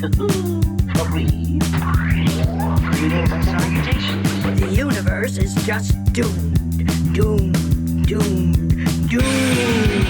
Greetings and salutations. The universe is just doomed. Doomed. Doomed. Doomed.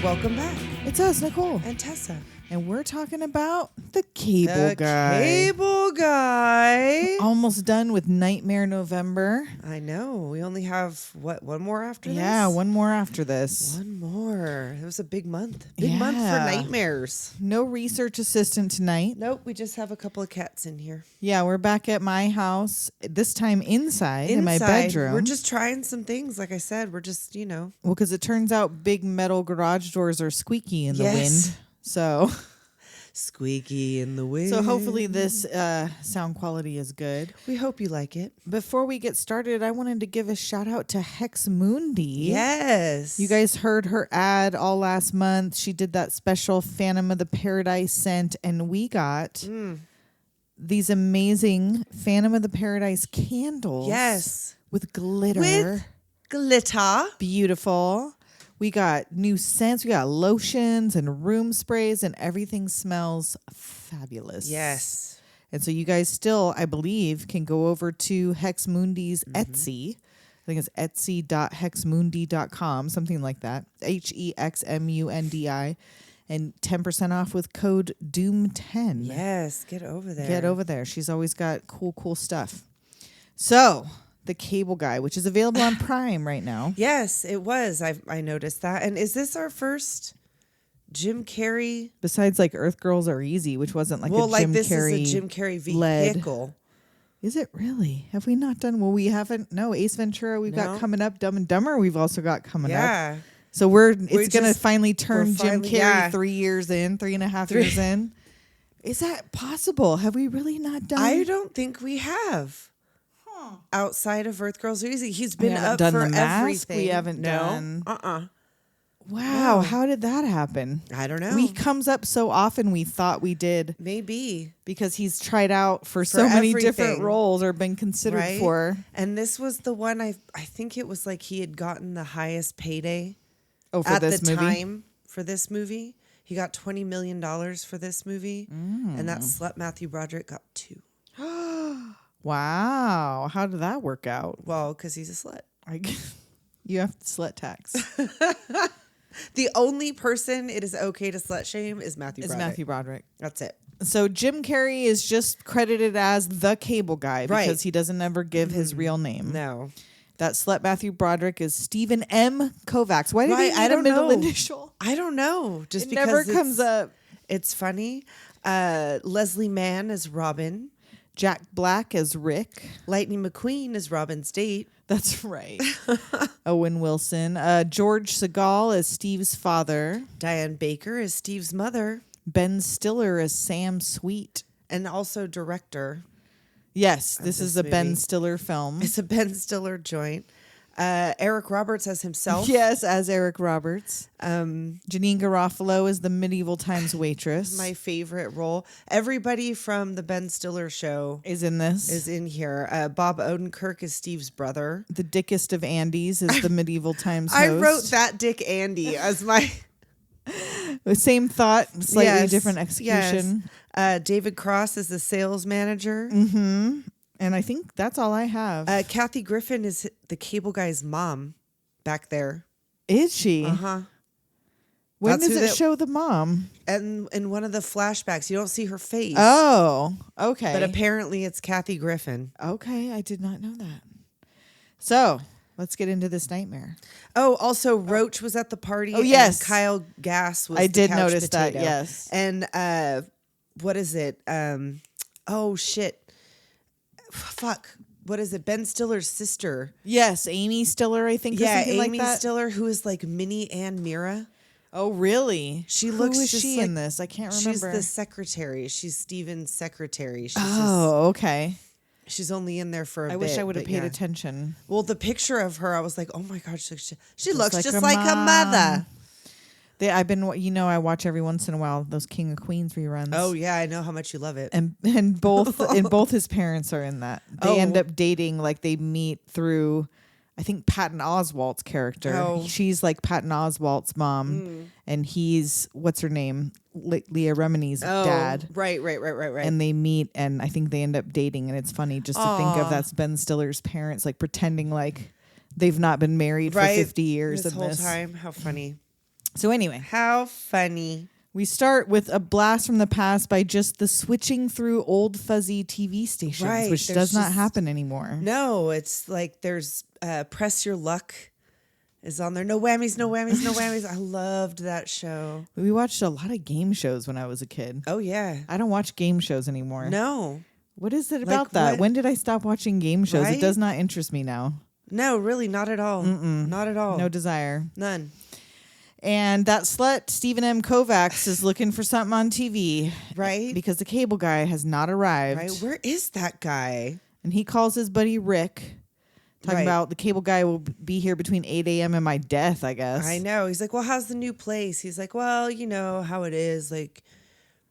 Welcome back. It's us, Nicole. And Tessa. And we're talking about the Cable Guy. Cable Guy. Almost done with Nightmare November. I know. We only have, one more after this? Yeah, one more after this. One more. It was a big month. Big month for nightmares. No research assistant tonight. Nope, we just have a couple of cats in here. Yeah, we're back at my house, this time inside in my bedroom. We're just trying some things. Like I said, we're just, Well, because it turns out big metal garage doors are squeaky in the wind. So squeaky in the wind. So hopefully this sound quality is good. We hope you like it. Before we get started, I wanted to give a shout out to Hex Mundi. Yes. You guys heard her ad all last month. She did that special Phantom of the Paradise scent, and we got these amazing Phantom of the Paradise candles. Yes. With glitter. With glitter. Beautiful. We got new scents. We got lotions and room sprays, and everything smells fabulous. Yes. And so you guys still, I believe, can go over to Hex Mundi's Etsy. I think it's etsy.hexmundi.com, something like that. HEXMUNDI. And 10% off with code DOOM10. Yes, get over there. Get over there. She's always got cool stuff. So The Cable Guy, which is available on Prime right now. Yes, it was. I noticed that. And is this our first Jim Carrey? Besides like Earth Girls Are Easy, which wasn't like a Jim like this Carrey is a Jim Carrey vehicle. Is it really? Have we not done? Well, we haven't. No, Ace Ventura we've got coming up. Dumb and Dumber we've also got coming up. Yeah. So it's going to finally turn Jim Carrey 3 years in, 3.5 years in. Is that possible? Have we really not done? I don't think we have. Outside of Earth Girls Are Easy. He's been up done for the mask. everything. We haven't done. Wow. No. How did that happen? I don't know. He comes up so often we thought we did. Maybe. Because he's tried out for so many everything. Different roles or been considered for. And this was the one I think it was like he had gotten the highest payday for this movie? time for this movie. He got $20 million for this movie. And that slut Matthew Broderick got 2. Wow. How did that work out? Well, because he's a slut. You have slut tax. The only person it is okay to slut shame is Matthew Broderick. That's it. So Jim Carrey is just credited as the Cable Guy because he doesn't ever give his real name. No. That slut Matthew Broderick is Stephen M Kovacs. Why did he need a middle initial? I don't know. Just because never comes up. It's funny. Leslie Mann is Robin. Jack Black as Rick. Lightning McQueen is Robin's date. That's right. Owen Wilson. George Segal as Steve's father. Diane Baker is Steve's mother. Ben Stiller as Sam Sweet. And also director. Yes, this is a movie. Ben Stiller film. It's a Ben Stiller joint. Eric Roberts as himself. Yes, as Eric Roberts. Janeane Garafalo is the medieval times waitress. My favorite role. Everybody from the Ben Stiller show is in this. Is in here. Bob Odenkirk is Steve's brother. The dickest of Andys is the medieval times host. I wrote that Dick Andy as my... The same thought, slightly different execution. Yes. David Cross is the sales manager. Mm-hmm. And I think that's all I have. Kathy Griffin is the Cable Guy's mom back there. Is she? Uh-huh. When does it show the mom? And in one of the flashbacks, you don't see her face. Oh, okay. But apparently it's Kathy Griffin. Okay, I did not know that. So, let's get into this nightmare. Oh, also Roach was at the party. Oh, yes. And Kyle Gass was I the did couch notice potato. that, yes. And what is it? Oh, shit. Fuck. What is it? Ben Stiller's sister. Yes, Amy Stiller, I think. Yeah, or something Amy like that. Stiller, who is like mini Ann Mira. Oh, really? She looks. Who is just she like, in this? I can't remember. She's the secretary. She's Steven's secretary. She's okay. She's only in there for a bit. I wish I would have paid attention. Well, the picture of her, I was like, oh my God, she looks just her like her mother. I watch every once in a while those King of Queens reruns. Oh yeah, I know how much you love it. And both both his parents are in that. they end up dating, like they meet through, I think, Patton Oswalt's character. Oh. She's like Patton Oswalt's mom, and he's, what's her name? Leah Remini's dad. Right. And they meet, and I think they end up dating, and it's funny just to think of that's Ben Stiller's parents, like pretending like they've not been married for 50 years. This whole time. How funny. So anyway. How funny. We start with a blast from the past by just the switching through old fuzzy TV stations, which does not happen anymore. No, it's like there's Press Your Luck is on there. No whammies, no whammies, no whammies. I loved that show. We watched a lot of game shows when I was a kid. Oh, yeah. I don't watch game shows anymore. No. What is it about that? What? When did I stop watching game shows? Right? It does not interest me now. No, really, not at all. Not at all. No desire. None. And that slut, Stephen M. Kovacs, is looking for something on TV. Right. Because the cable guy has not arrived. Right. Where is that guy? And he calls his buddy Rick, talking about the cable guy will be here between 8 a.m. and my death, I guess. I know. He's like, well, how's the new place? He's like, well, you know how it is. Like,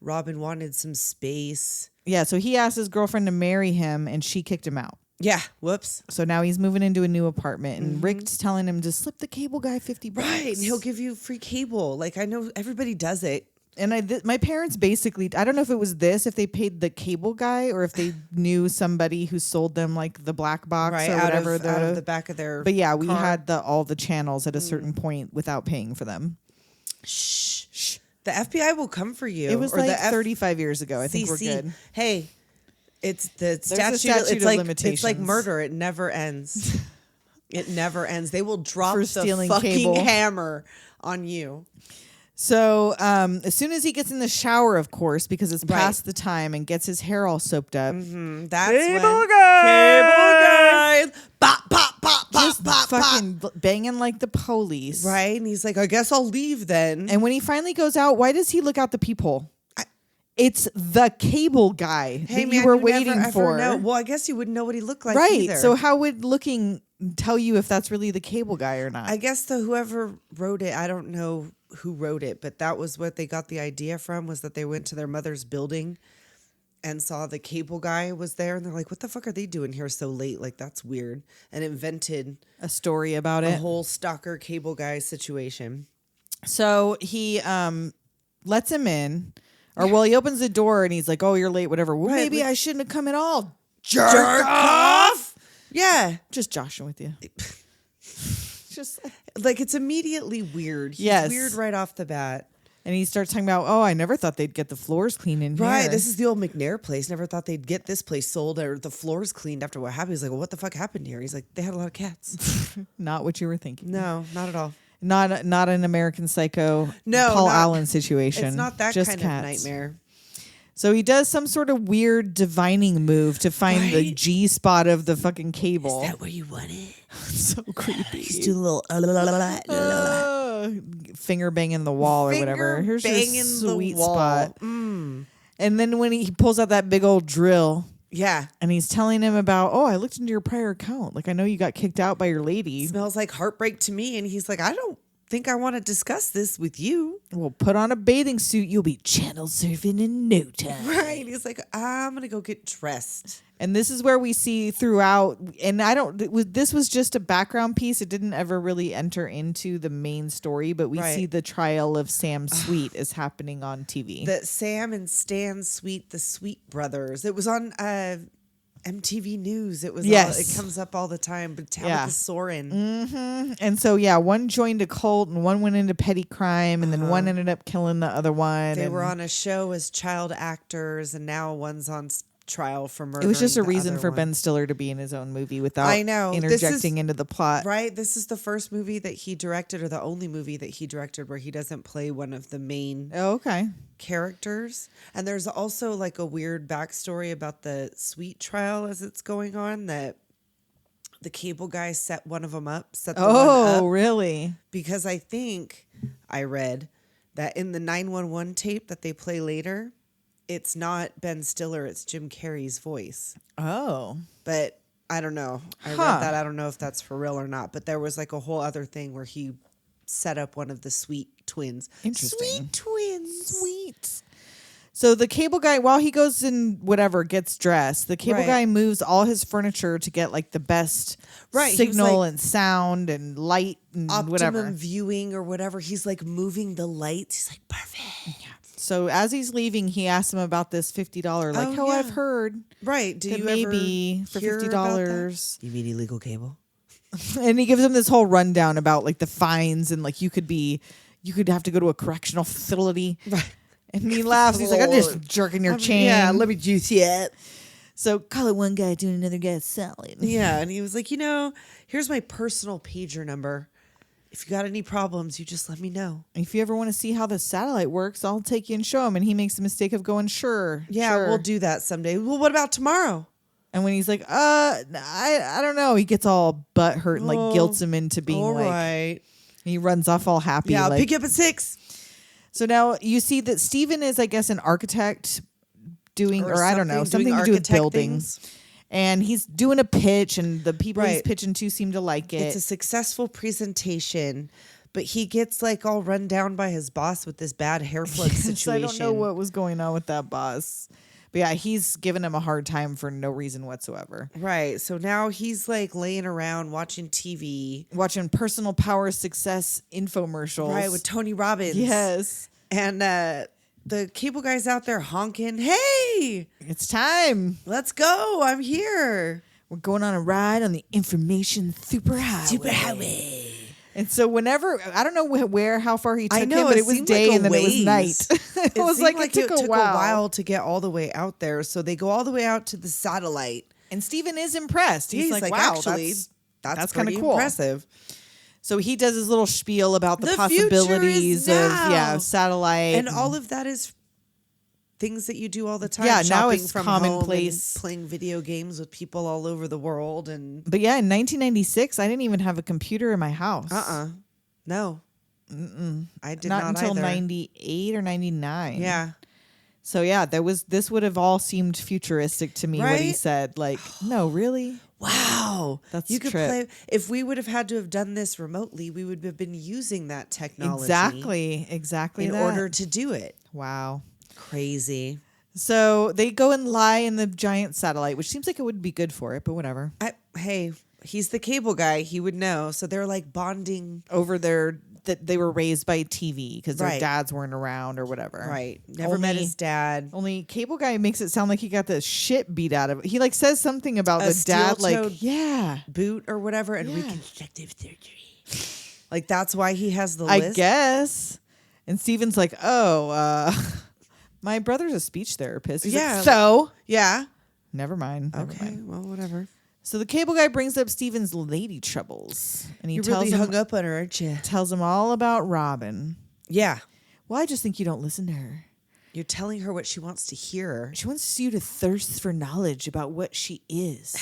Robin wanted some space. Yeah, so he asked his girlfriend to marry him, and she kicked him out. Yeah. Whoops. So now he's moving into a new apartment, and Rick's telling him to slip the cable guy $50. Right. And he'll give you free cable. Like, I know everybody does it. And my parents basically, I don't know if it was this, if they paid the cable guy or if they knew somebody who sold them like the black box or whatever. Out of the back of their But yeah, we car. had all the channels at a certain point without paying for them. Shh. The FBI will come for you. It was or like the 35 years ago. I think we're good. Hey, it's the a statute. statute It's of like limitations. it's like murder. It never ends. It never ends. They will drop For the stealing fucking cable. hammer on you. So as soon as he gets in the shower, of course, because it's past the time, and gets his hair all soaped up. That's Cable when guy! cable guy, pop, pop, pop, pop, Just pop, fucking banging like the police. right? And he's like, I guess I'll leave then. And when he finally goes out, why does he look out the peephole? It's the cable guy Hey, that man, you were never, waiting ever for. know. Well, I guess you wouldn't know what he looked like Right. either. So how would looking tell you if that's really the cable guy or not? I guess whoever wrote it, I don't know who wrote it, but that was what they got the idea from, was that they went to their mother's building and saw the cable guy was there, and they're like, what the fuck are they doing here so late? Like, that's weird. And invented a story about a it. whole stalker cable guy situation. So he lets him in. Or well, he opens the door and he's like, "Oh, you're late, whatever." Well, Right, maybe like- I shouldn't have come at all. Jerk off? Yeah. Just joshing with you. Just Like, it's immediately weird. He's Yes. weird right off the bat. and he starts talking about, "Oh, I never thought they'd get the floors clean in here." Right, this is the old McNair place. Never thought they'd get this place sold or the floors cleaned after what happened. He's like, well, what the fuck happened here? He's like, they had a lot of cats. not what you were thinking. No, not at all. Not an American Psycho No, Paul not- Allen situation. It's not that Just kind cats. of nightmare. So he does some sort of weird divining move to find the Right? G spot of the fucking cable. Is that where you want it? So creepy. He's doing a little Finger banging the wall or whatever. Here's your banging the sweet wall. spot. And then when he pulls out that big old drill Yeah. and he's telling him about, "Oh, I looked into your prior account. Like, I know you got kicked out by your lady. Smells like heartbreak to me. And he's like, I don't think I want to discuss this with you. Well, put on a bathing suit. You'll be channel surfing in no time." Right. He's like, I'm going to go get dressed. And this is where we see throughout, and this was just a background piece. It didn't ever really enter into the main story, but we Right. see the trial of Sam Sweet is happening on TV. The Sam and Stan Sweet, the Sweet brothers. It was on MTV News. It was. Yes. It comes up all the time. But Tabitha Yeah. Soren. And so, yeah, one joined a cult and one went into petty crime, and then one ended up killing the other one. They and were on a show as child actors, and now one's on trial for murder. It was just a reason for Ben Stiller to be in his own movie without I know. This interjecting into the plot. Right. This is the first movie that he directed, or the only movie that he directed where he doesn't play one of the main Oh, okay. characters. And there's also like a weird backstory about the Sweet trial as it's going on, that the cable guy set one of them up, set the one up, Really? because I think I read that in the 911 tape that they play later, it's not Ben Stiller, it's Jim Carrey's voice. Oh. But I don't know. I read that. I don't know if that's for real or not. But there was like a whole other thing where he set up one of the Sweet twins. Interesting. Sweet twins. Sweet. So the cable guy, while he goes and whatever gets dressed, the cable Right. guy moves all his furniture to get like the best Right, he was signal like- and sound and light and Optimum whatever. viewing or whatever. He's like moving the lights. He's like, perfect. So as he's leaving, he asks him about this $50. Like, Oh, I've yeah. heard Right. Do that you maybe ever for hear $50. about that? You mean illegal cable? And he gives him this whole rundown about like the fines and like you could have to go to a correctional facility. Right. And he laughs. He's like, I'm just jerking your chain. Yeah, let me juice it. So call it one guy doing another guy's salad. Yeah, and he was like, here's my personal pager number. If you got any problems, you just let me know. If you ever want to see how the satellite works, I'll take you and show him. And he makes the mistake of going, sure. Yeah, sure. we'll do that someday. Well, what about tomorrow? And when he's like, I don't know, he gets all butt hurt and like guilts him into being All like, right. he runs off all happy. Yeah, I'll like, pick you up at 6. So now you see that Steven is, I guess, an architect doing, or I don't know, something, something to doing do with architect buildings. things. And he's doing a pitch, and the people he's Right. pitching to seem to like it. It's a successful presentation, but he gets like all run down by his boss with this bad hair plug situation. So I don't know what was going on with that boss. But yeah, he's giving him a hard time for no reason whatsoever. Right. So now he's like laying around watching TV. Watching personal power success infomercials. Right, with Tony Robbins. Yes. And the cable guy's out there honking, hey, It's time. let's go. I'm here. We're going on a ride on the information superhighway. And so whenever, I don't know how far he took him, but it was seemed day like a and then it was ways. night. it was seemed like it took a while. to get all the way out there. So they go all the way out to the satellite. And Steven is impressed. He's, like, wow, actually, that's pretty kinda cool. impressive. So he does his little spiel about the, The future possibilities is of now. satellite. And all of that is things that you do all the time. Yeah, now shopping it's from home and commonplace. playing video games with people all over the world. And But yeah, in 1996, I didn't even have a computer in my house. no. I did Not not until either. 98 or 99. Yeah. So yeah, this would have all seemed futuristic to me what he Right? said. Like, no, really? Wow. That's you could trip. play if we would have had to have done this remotely, we would have been using that technology Exactly in that. order to do it. Wow. Crazy. So they go and lie in the giant satellite, which seems like it would be good for it, but whatever. Hey, he's the cable guy. He would know. So they're like bonding. Over that they were raised by TV because their Right. dads weren't around or whatever. Right. Never met his dad. Only cable guy makes it sound like he got the shit beat out of it. He like says something about A the dad, steel-toed like, yeah, boot or whatever and Yeah. reconstructive surgery. Like that's why he has the I list. guess. And Steven's like, my brother's a speech therapist. He's Yeah. like, so Yeah. never mind. Never Okay. mind. Well, whatever. So the cable guy brings up Steven's lady troubles, and he You tells really him hung up on her, aren't you? tells him all about Robin. Yeah. Well, I just think you don't listen to her. You're telling her what she wants to hear. She wants you to thirst for knowledge about what she is.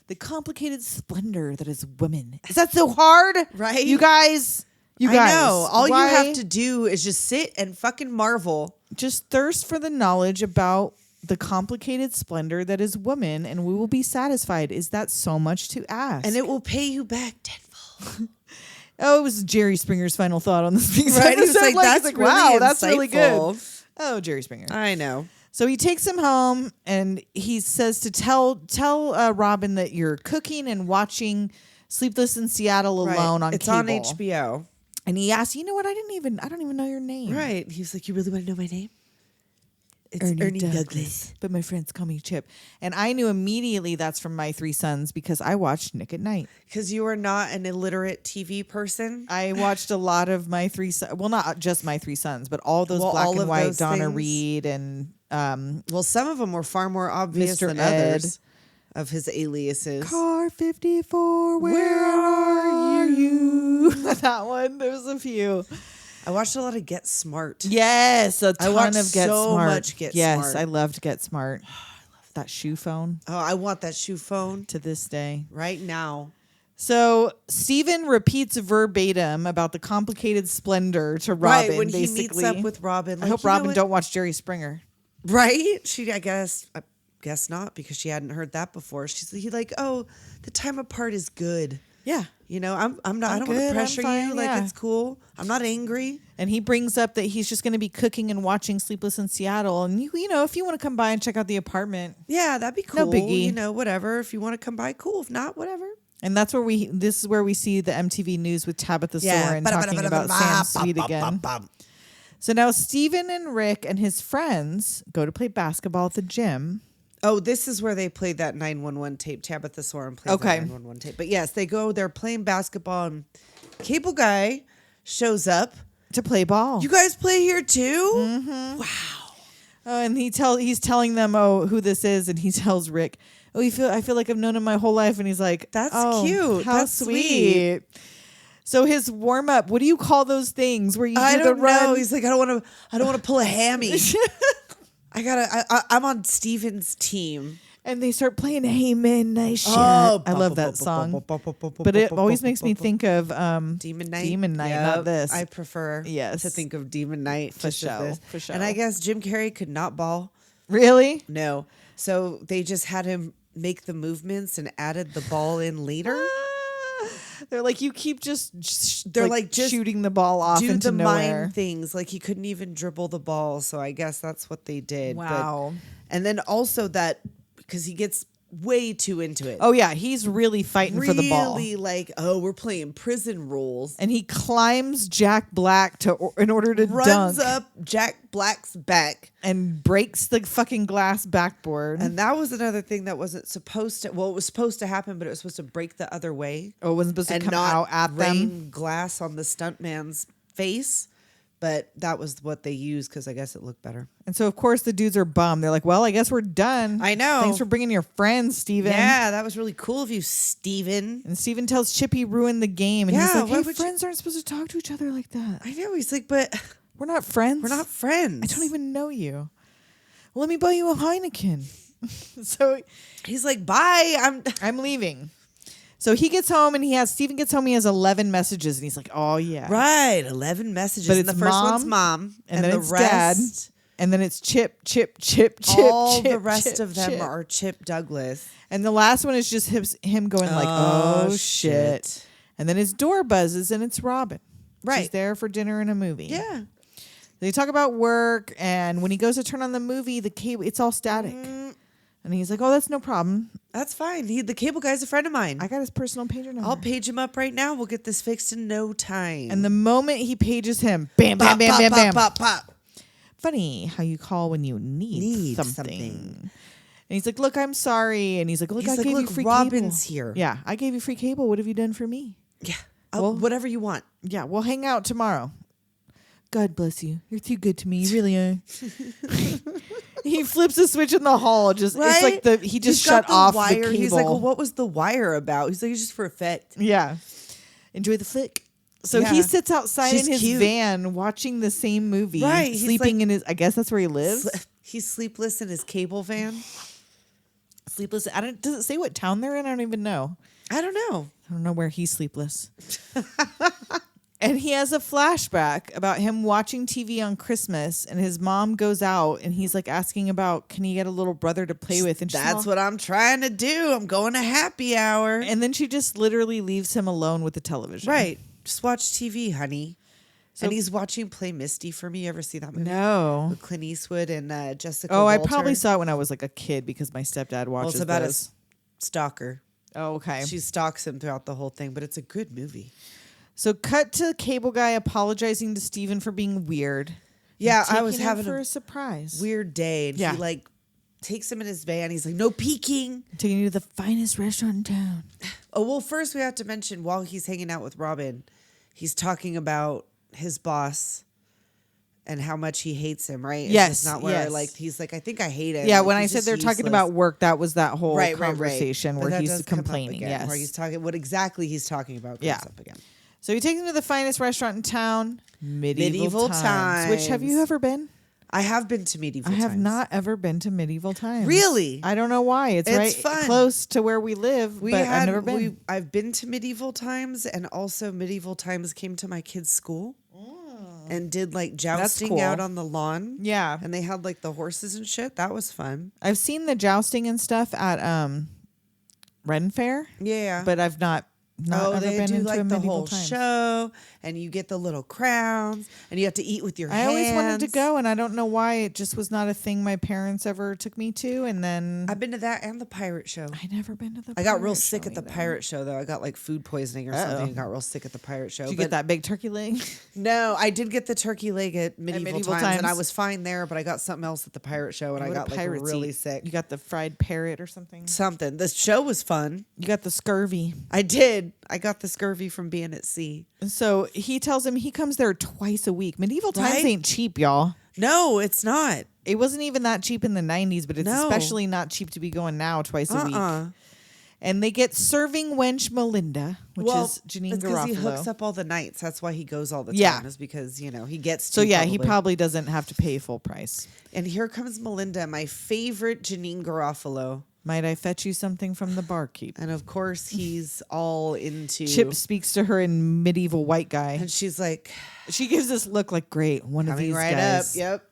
The complicated splendor that is woman. Is that so hard? Right? You guys. I know. All why- you have to do is just sit and fucking marvel. just thirst for the knowledge about the complicated splendor that is woman, and we will be satisfied. Is that so much to ask? And it will pay you back tenfold. Oh, it was Jerry Springer's final thought on this piece. Right? He was like, he's that's wow, really that's really good. insightful. Oh, Jerry Springer. I know. So he takes him home, and he says to tell Robin that you're cooking and watching Sleepless in Seattle alone on It's cable. on HBO. And he asks, you know what? I don't even know your name. Right. He was like, you really want to know my name? It's Ernie Douglas. But my friends call me Chip. And I knew immediately that's from My Three Sons because I watched Nick at Night. Because you are not an illiterate TV person. I watched a lot of My Three Sons. Well, not just My Three Sons, but all those black all and of white those Donna things. Reed and Well, some of them were far more obvious Mr. than Ed. others of his aliases. Car 54, where are you? That one. There's a few. I watched a lot of Get Smart. Yes, a ton watched of Get so Smart. much Get yes, Smart. I loved Get Smart. I love that shoe phone Oh, I want that shoe phone to this day. right now. So Steven repeats verbatim about the complicated splendor to Robin. Right, when basically. he meets up with Robin. I hope Robin don't watch Jerry Springer. Right? I guess not, because she hadn't heard that before. He like, oh, the time apart is good. Yeah. You know, I'm not. I don't want good, to I'm pressure fine, you. Like yeah. it's cool. I'm not angry. And he brings up that he's just going to be cooking and watching Sleepless in Seattle. And you know, if you want to come by and check out the apartment, Yeah, that'd be cool. No biggie. You know, whatever. If you want to come by, cool. If not, whatever. and that's where this is where we see the MTV News with Tabitha Soren talking about Sam Sweet again. So now Steven and Rick and his friends go to play basketball at the gym. Oh, this is where they played that 911 tape. Tabitha Soren played Okay. that 911 tape. But yes, they're playing basketball and Cable Guy shows up. To play ball. You guys play here too? Mm-hmm. Wow. Oh, and he's telling them, who this is, and he tells Rick, I feel like I've known him my whole life, and he's like, That's oh, cute. How That's sweet. So his warm up, what do you call those things where you I do the don't run? know. He's like, I don't want to pull a hammy. I'm on Steven's team. And they start playing Hey Man, Nice Shot. Oh, I love that song. But it always makes me think of Demon Night. Demon Night, Yep. not this. I prefer Yes. to think of Demon Night. For just as sure, this. for sure. And I guess Jim Carrey could not ball. Really? No. So they just had him make the movements and added the ball in later. They're like, you keep just shooting the ball off Do into the nowhere. mind things. Like he couldn't even dribble the ball. So I guess that's what they did. Wow. And then also that, because he gets way too into it. Oh yeah, he's really fighting for the ball. Really like, oh, we're playing prison rules. And he climbs Jack Black in order to Runs dunk up Jack Black's back. and breaks the fucking glass backboard. And that was another thing that wasn't supposed to, well, it was supposed to happen, but it was supposed to break the other way. it wasn't supposed to And come not out at them. rain glass on the stuntman's face. But that was what they used because I guess it looked better. And so of course the dudes are bummed. They're like, well, I guess we're done. I know. Thanks for bringing your friends, Steven. Yeah, that was really cool of you, Steven. And Steven tells Chip he ruined the game. And Yeah, he's why like, hey, would friends aren't supposed to talk to each other like that. I know. He's like, but We're not friends. we're not friends. I don't even know you. Well, let me buy you a Heineken. So He's like, bye. I'm leaving. So he gets home and Steven gets home. He has 11 messages and he's like, oh yeah. Right. 11 messages. But and it's the first mom, one's mom. and then the it's dad. rest, And then it's Chip. all Chip, the rest Chip, of them Chip. are Chip Douglas. And the last one is just him going like, oh shit. And then his door buzzes and it's Robin. Right. She's there for dinner and a movie. Yeah. They talk about work, and when he goes to turn on the movie, the cable, it's all static. And he's like, oh, that's no problem. That's fine. The cable guy's a friend of mine. I got his personal pager number. I'll page him up right now. We'll get this fixed in no time. And the moment he pages him, bam, bam, pop, bam, pop, bam, pop, bam. pop, pop. Funny how you call when you need something. And he's like, look, I'm sorry. And he's like, look, He's I like, gave you look, free Robin's cable. here. Yeah, I gave you free cable. What have you done for me? Yeah. Well- Whatever you want. Yeah, we'll hang out tomorrow. God bless you. You're too good to me. You really are. He flips a switch in the hall. It's like he just He's got shut off wire. the cable. He's like, well, what was the wire about? He's like, it's just for effect. Yeah. Enjoy the flick. So Yeah. he sits outside She's in his cute. van watching the same movie. Right, he's Sleeping like- in his, I guess that's where he lives. He's sleepless in his cable van. Sleepless. Does it say what town they're in? I don't even know. I don't know. I don't know where he's sleepless. And he has a flashback about him watching TV on Christmas, and his mom goes out, and he's like asking about, can he get a little brother to play with? And she's That's all- what I'm trying to do. I'm going to happy hour. And then she just literally leaves him alone with the television. Right. Just watch TV, honey. So- And he's watching Play Misty for me. Ever see that movie? No. With Clint Eastwood and Jessica Oh, I Walter. probably saw it when I was like a kid because my stepdad Well, watches it's about those. a stalker. Oh, okay. She stalks him throughout the whole thing, but it's a good movie. So cut to the cable guy apologizing to Steven for being weird. Yeah, And I was taking him having for a a surprise. weird day, and Yeah. he like takes him in his van. He's like, no peeking. Taking you to the finest restaurant in town. Oh, well, first we have to mention while he's hanging out with Robin, he's talking about his boss and how much he hates him, right? It's Yes, just not where yes. like he's like, I think I hate him. Yeah, Like, when I he's said just they're talking useless. about work, that was that whole Right. conversation But where that he's does come up complaining. again, Yes. where he's talking what exactly he's talking about comes Yeah. up again. So he takes him to the finest restaurant in town, Medieval Times. Which have you Times. ever been? I have been to medieval I have times. not ever been to Medieval Times. Really? I don't know why. It's right fun. close to where we live, but I've never been. I've been to medieval times, and also medieval times came to my kids' school and did like jousting cool. out on the lawn. Yeah. And they had like the horses and shit. That was fun. I've seen the jousting and stuff at Ren Fair, Yeah. but I've not Not ever they been do into a like the medieval whole times. show, and you get the little crowns, and you have to eat with your I hands. always wanted to go, and I don't know why. It just was not a thing my parents ever took me to. And then I've been to that and the pirate show. I never been to the. I got real pirate sick show at the either. pirate show, though. I got like food poisoning or something and got real sick at the pirate show. Did you get that big turkey leg? No, I did get the turkey leg at medieval times, and I times. was fine there, but I got something else at the pirate show, and I What do got like pirates really eat? sick. You got the fried parrot or something? Something. The show was fun. You got the scurvy. I did. I got the scurvy from being at sea. And so he tells him he comes there twice a week. Medieval times Right? ain't cheap, y'all. No, it's not. It wasn't even that cheap in the 90s, but it's No. especially not cheap to be going now twice a week. Uh-uh. And they get serving wench Melinda, which is Janeane because Garafalo. he hooks up all the nights. That's why he goes all the time. Yeah. Is because he gets. So to yeah, he probably doesn't have to pay full price. And here comes Melinda, my favorite Janeane Garafalo, Might I fetch you something from the barkeep? and of course he's all into. Chip speaks to her in medieval white guy. and she's like, She gives this look like, great, one of coming these right guys. up. Yep.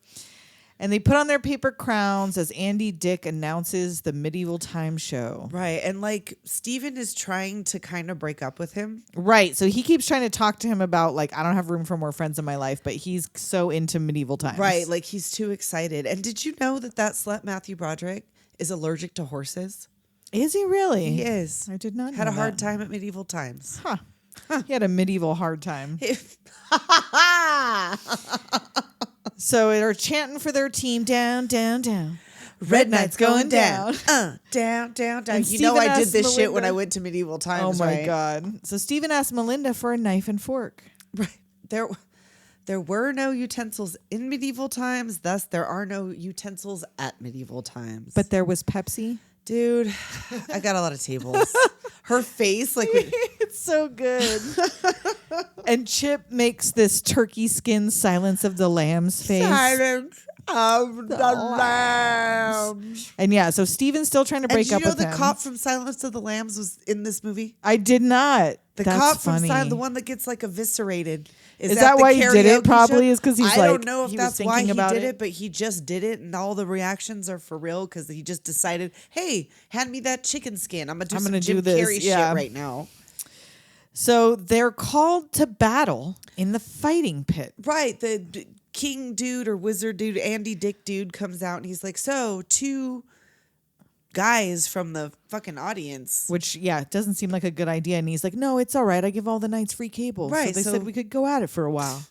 And they put on their paper crowns as Andy Dick announces the medieval time show. Right, and like Steven is trying to kind of break up with him. Right. So he keeps trying to talk to him about, like, I don't have room for more friends in my life, but he's so into medieval times. Right, like he's too excited. And did you know that slut Matthew Broderick is allergic to horses? Is he really? He is. I did not Had know a hard that. time at medieval times. Huh. He had a medieval hard time. So they're chanting for their team, down, down, down. Red Knight's going down. down. Down, down, down. And You know Stephen I did asked this shit when Melinda- I went to medieval times, Oh my right? God. So Stephen asked Melinda for a knife and fork. Right. There were no utensils in medieval times, thus there are no utensils at medieval times. But there was Pepsi. dude, I got a lot of tables. Her face, like It's so good. And Chip makes this turkey skin Silence of the Lambs face. Silence of the Lambs. And yeah, so Steven's still trying to And break did you up know with the him. cop from Silence of the Lambs was in this movie? I did not. The That's cop funny. from Silence, the one that gets like eviscerated. Is that why he did it? karaoke Probably show? is 'cause he's I like, don't know if he was that's why thinking he about did it. it, but he just did it, and all the reactions are for real because he just decided, hey, hand me that chicken skin. I'm gonna do Jim this, Carrey yeah. shit right now. So they're called to battle in the fighting pit. Right, the king dude or wizard dude, Andy Dick dude comes out and he's like, so 2 guys from the fucking audience. Which, yeah, it doesn't seem like a good idea. And he's like, no, it's all right. I give all the knights free cable. Right, So they so- said we could go at it for a while.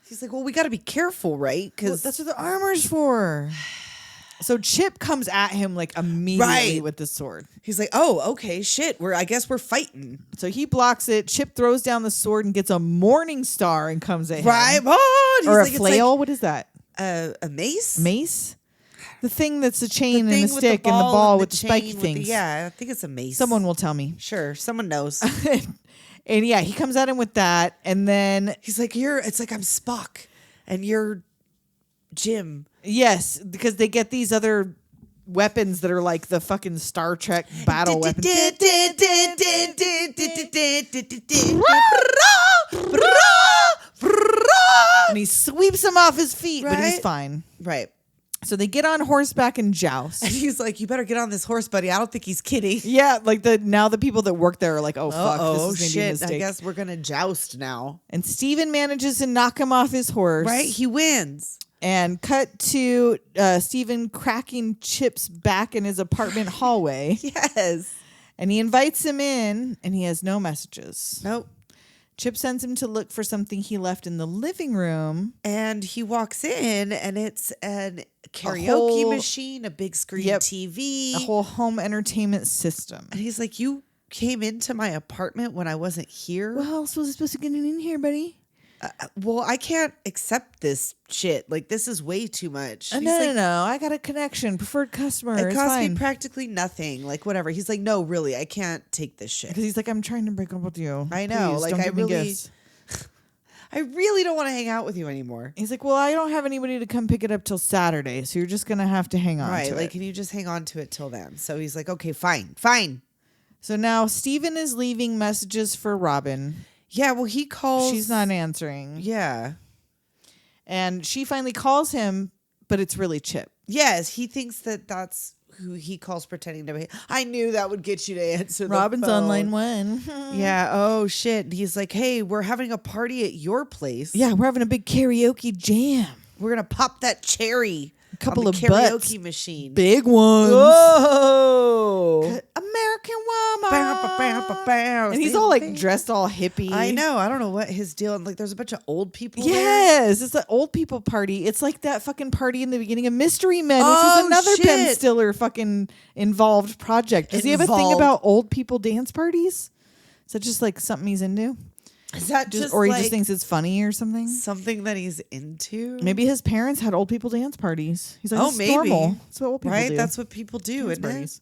He's like, well, we got to be careful, right? Well, Because that's what the armor's for. So Chip comes at him like immediately Right. with the sword. he's like, oh, okay, shit. I guess we're fighting. So he blocks it. Chip throws down the sword and gets a morning star and comes at him. Right? Oh, and he's Or like, a flail. What is that? It's like, a mace? Mace? The thing that's a The chain and a thing with stick and the ball with the chain spiky with things. yeah, I think it's a mace. Someone will tell me. Sure, someone knows. And yeah, he comes at him with that. And then, He's like, it's like I'm Spock and you're Jim. yes, because they get these other weapons that are like the fucking Star Trek battle weapons. And he sweeps him off his feet, but he's Right? fine. Right. So they get on horseback and joust. And he's like, you better get on this horse, buddy. I don't think he's kidding. Yeah, like the people that work there are like, oh fuck, Oh this is gonna be a shit! mistake. I guess we're gonna joust now. And Steven manages to knock him off his horse. Right? He wins. And cut to Steven cracking Chip's back in his apartment hallway. Yes. And he invites him in, and he has no messages. Nope. Chip sends him to look for something he left in the living room. And he walks in, and it's an karaoke whole- machine, a big screen Yep. TV. A whole home entertainment system. And he's like, you came into my apartment when I wasn't here? Well, how else was I supposed to get in here, buddy? Well, I can't accept this shit. Like, this is way too much. He's No, like, no, no. I got a connection. Preferred customer. It It's cost me fine. practically nothing. Like, whatever. He's like, no, really, I can't take this shit. Because he's like, I'm trying to break up with you. I know, Please, like, don't I give me really- gifts. I really don't want to hang out with you anymore. He's like, well, I don't have anybody to come pick it up till Saturday, so you're just gonna have to hang on Right. to Like, it. can you just hang on to it till then? So he's like, okay, fine. So now Steven is leaving messages for Robin. Yeah, well, he calls. She's not answering. Yeah. And she finally calls him, but it's really Chip. Yes, he thinks that that's who he calls pretending to be. I knew that would get you to answer the Robin's phone. on line 1. Yeah. Oh, shit. He's like, hey, we're having a party at your place. Yeah, we're having a big karaoke jam. We're going to pop that cherry. A couple on of the karaoke butts. machine. Big ones. Whoa. American woman. Bow, bow, bow, bow. And he's all like dressed all hippie. I know. I don't know what his deal. Like, there's a bunch of old people. Yes, it's an old people party. It's like that fucking party in the beginning of Mystery Men, which Oh, is another Ben shit. Stiller fucking involved project. Does he have a thing Involved. about old people dance parties? Is that just like something he's into? Is that just or he like just thinks it's funny or something? something that he's into? Maybe his parents had old people dance parties. He's like, Oh, it's maybe. normal. That's what old people Right? do. That's what people do, Dance isn't it? parties.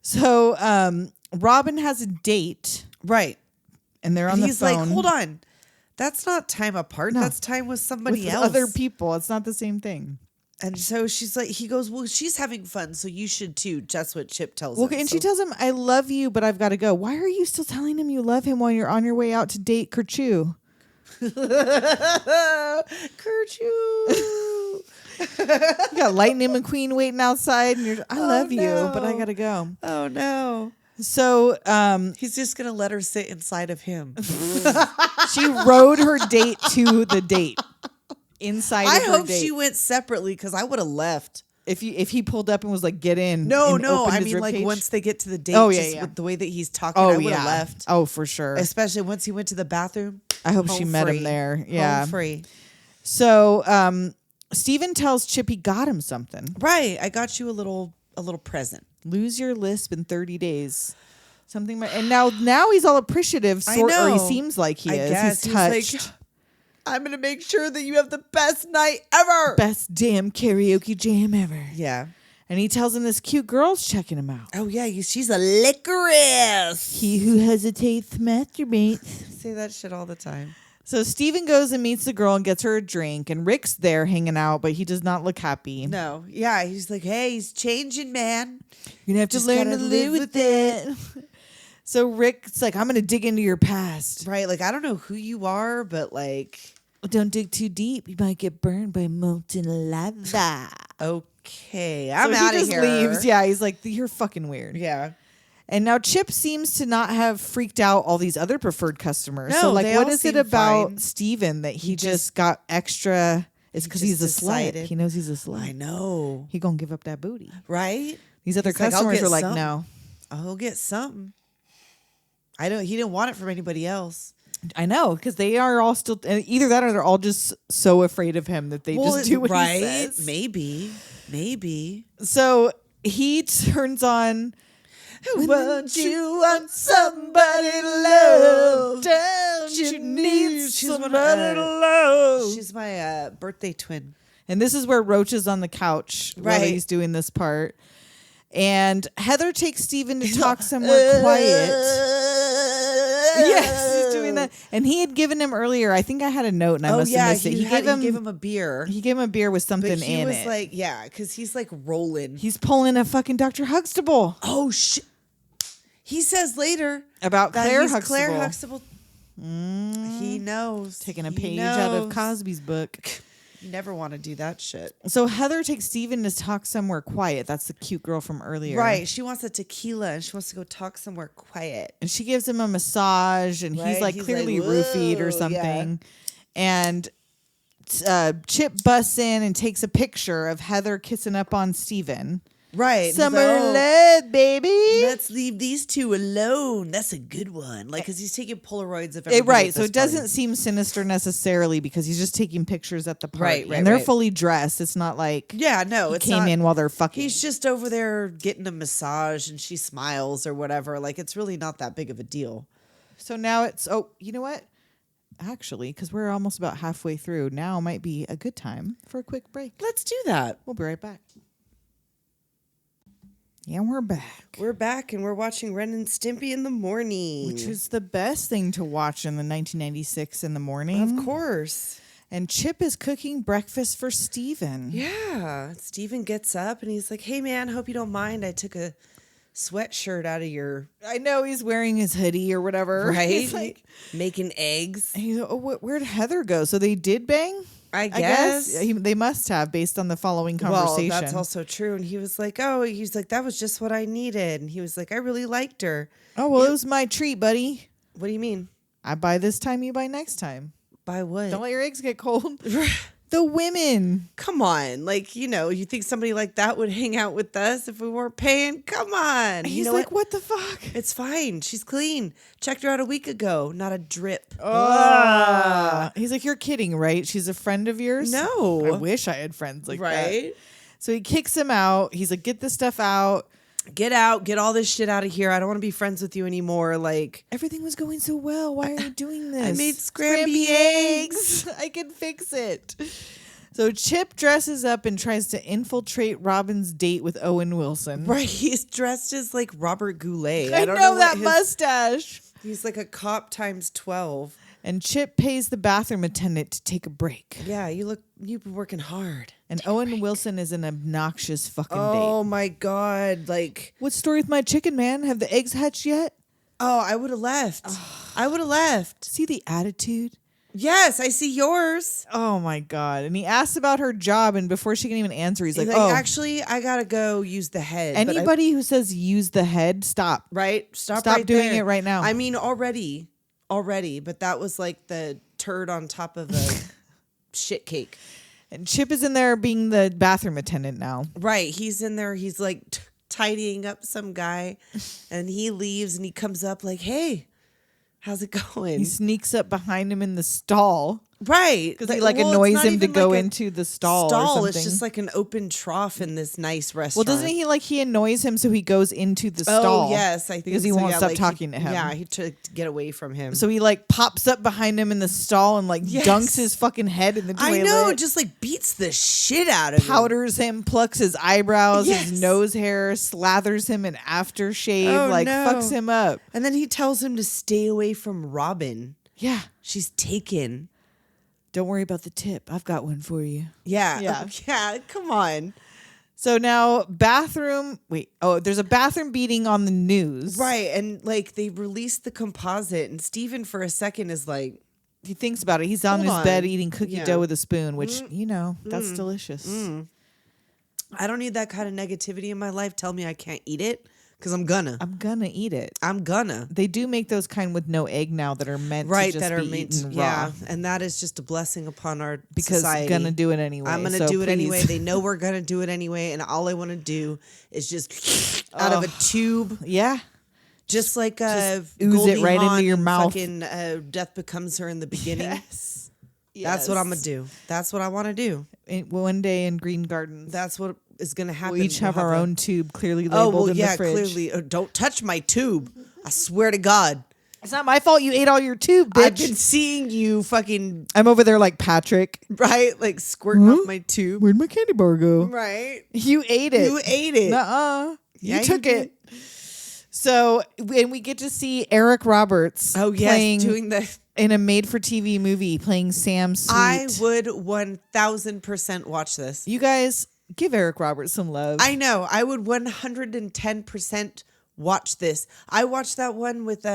So Robin has a date, Right. and they're on And the he's phone. like, hold on. That's not time apart. No. That's time with somebody with else. other people. It's not the same thing. And so she's like, he goes, well, she's having fun, so you should too. That's what Chip tells Well, him. and So- she tells him, I love you, but I've got to go. Why are you still telling him you love him while you're on your way out to date Kerchoo? Kerchoo. You got Lightning McQueen waiting outside, and you're, I love you, but I no. got to go. Oh, no. So He's just going to let her sit inside of him. she rode her date to the date inside I of her hope date. she went separately because I would have left. If he pulled up and was like, get in. No, and no. opened I his mean, like ribcage. once they get to the date, Oh, yeah, just yeah. with the way that he's talking, Oh, I would yeah. have left. Oh, for sure. Especially once he went to the bathroom. I hope she Home met free. him there. Yeah. Home free. So Steven tells Chip he got him something. Right. I got you a little present. Lose your lisp in 30 days. Something, and now he's all appreciative. I Or he know. seems like he I is. guess. He's He's touched. like, I'm going to make sure that you have the best night ever. Best damn karaoke jam ever. Yeah. And he tells him this cute girl's checking him out. Oh, yeah. She's a licorice. He who hesitates masturbates. Say that shit all the time. So Steven goes and meets the girl and gets her a drink. And Rick's there hanging out, but he does not look happy. No. Yeah. He's like, hey, he's changing, man. You're going to have to Just learn gotta to live with it. So Rick's like, I'm going to dig into your past. Right. Like, I don't know who you are, but like, Don't dig too deep. You might get burned by molten lava. okay, I'm So out he of just here. leaves. Yeah, he's like, you're fucking weird. Yeah. And now Chip seems to not have freaked out all these other preferred customers. No, so like, they what all is it seem about fine. Steven that he just- just got extra? It's because just he's a slut. decided. He knows he's a slut. I know. He gonna give up that booty. Right? These other He's like, I'll customers get are like, some. no. I'll get something. He didn't want it from anybody else. I know, because they are all still either that or they're all just so afraid of him that they just do what right? he says. Maybe. So he turns on. Want you want somebody to love? Don't You need somebody somebody to love? She's my birthday twin. And this is where Roach is on the couch while Right. he's doing this part. And Heather takes Steven to talk somewhere quiet. Yes, he's doing that. And he had given him earlier, I think I had a note and I must have missed it. He gave him a beer. He gave him a beer with something But he in was it. like, yeah, because he's like rolling. He's pulling a fucking Dr. Huxtable Oh shit! He says later about that Claire he's Huxtable. Claire Huxtable. He knows. Taking a He page out of knows. Cosby's book. You never want to do that shit. So Heather takes Steven to talk somewhere quiet. That's the cute girl from earlier. Right. She wants a tequila and she wants to go talk somewhere quiet. And she gives him a massage, and he's Right, like he's clearly like, roofied or "Whoa," something. And Chip busts in and takes a picture of Heather kissing up on Steven. Right. He's Summer like, "Oh, love, baby. let's leave these two alone. That's a good one. Like, because he's taking Polaroids of It, everybody. right. at So this it doesn't party. seem sinister necessarily because he's just taking pictures at the party. Right, and they're right. fully dressed. It's not like Yeah, no, he it's came not. in while they're fucking. He's just over there getting a massage and she smiles or whatever. Like, it's really not that big of a deal. So now it's, oh, you know what? Actually, because we're almost about halfway through, now might be a good time for a quick break. Let's do that. We'll be right back. Yeah, we're back. We're back and we're watching Ren and Stimpy in the morning. Which is the best thing to watch in the 1996 in the morning. Of course. And Chip is cooking breakfast for Steven. Yeah. Steven gets up and he's like, hey, man, hope you don't mind. I took a sweatshirt out of your... I know he's wearing his hoodie or whatever. Right? He's like, making eggs. and he's like, oh, where'd Heather go? So they did bang? I guess. They must have, based on the following conversation. Well, that's also true. And he was like, that was just what I needed. And he was like, I really liked her. Oh, well, it was my treat, buddy. What do you mean? I buy this time, you buy next time. Buy what? Don't let your eggs get cold. The women. Come on. Like, you think somebody like that would hang out with us if we weren't paying? Come on. He's like, what the fuck? It's fine. She's clean. Checked her out a week ago. Not a drip. He's like, you're kidding, right? She's a friend of yours? No. I wish I had friends like that. Right? So he kicks him out. He's like, get this stuff out. Get out. Get all this shit out of here. I don't want to be friends with you anymore. Like, everything was going so well. Why are you doing this? I made scrambled eggs. I can fix it. So Chip dresses up and tries to infiltrate Robin's date with Owen Wilson. Right. He's dressed as like Robert Goulet. I don't know what that mustache. He's like a cop times 12. And Chip pays the bathroom attendant to take a break. Yeah, you've been working hard. And Owen Wilson is an obnoxious fucking date. Oh my God. Like, what story with my chicken, man? Have the eggs hatched yet? Oh, I would have left. I would have left. See the attitude? Yes, I see yours. Oh my God. And he asks about her job, and before she can even answer, he's like, actually, I gotta go use the head. Anybody who says use the head, stop. Right? Stop right doing it right now. I mean, already, but that was like the turd on top of a shit cake. And Chip is in there being the bathroom attendant now. Right. He's in there. He's like tidying up some guy, and he leaves and he comes up like, hey, how's it going? He sneaks up behind him in the stall. Right. Because he annoys him to go into the stall or something. It's just like an open trough in this nice restaurant. Well, doesn't he annoys him so he goes into the stall? Oh, yes. I think because he won't stop talking to him. Yeah, he tried to get away from him. So he pops up behind him in the stall and dunks his fucking head in the toilet. I know, just beats the shit out of him. Powders him, plucks his eyebrows, his nose hair, slathers him in aftershave, fucks him up. And then he tells him to stay away from Robin. Yeah. She's taken. Don't worry about the tip. I've got one for you. Yeah. Yeah. Come on. So now there's a bathroom beating on the news. Right. And they released the composite, and Steven for a second is like, he thinks about it. He's on his bed eating cookie dough with a spoon, which, that's delicious. I don't need that kind of negativity in my life. Tell me I can't eat it. Because I'm gonna eat it. I'm gonna. They do make those kind with no egg now that are meant to just be eaten raw. Yeah, and that is just a blessing upon our because society. I'm gonna do it anyway. I'm gonna do it anyway. They know we're gonna do it anyway, and all I want to do is just out of a tube. Yeah, just like ooze it right into your mouth. Fucking Death Becomes Her in the beginning. Yes. That's what I'm gonna do. That's what I want to do. One day in Green Gardens. That's what is going to happen. We'll each have our own tube clearly labeled in the fridge. Clearly. Don't touch my tube. I swear to God. It's not my fault you ate all your tube, bitch. I've been seeing you fucking... I'm over there like Patrick. Right? Squirting off my tube. Where'd my candy bar go? Right. You ate it. You ate it. Nuh-uh. Yeah, you took it. So, and we get to see Eric Roberts doing the... in a made-for-TV movie playing Sam Sweet. I would 1,000% watch this. You guys... give Eric Roberts some love. I know. I would 110% watch this. I watched that one with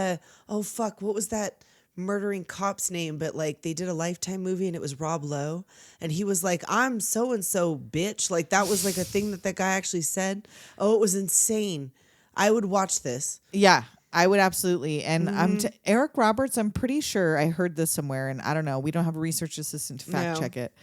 what was that murdering cop's name? But they did a Lifetime movie and it was Rob Lowe. And he was like, I'm so-and-so, bitch. That was a thing that guy actually said. Oh, it was insane. I would watch this. Yeah, I would absolutely. And Eric Roberts, I'm pretty sure I heard this somewhere. And I don't know. We don't have a research assistant to fact check it.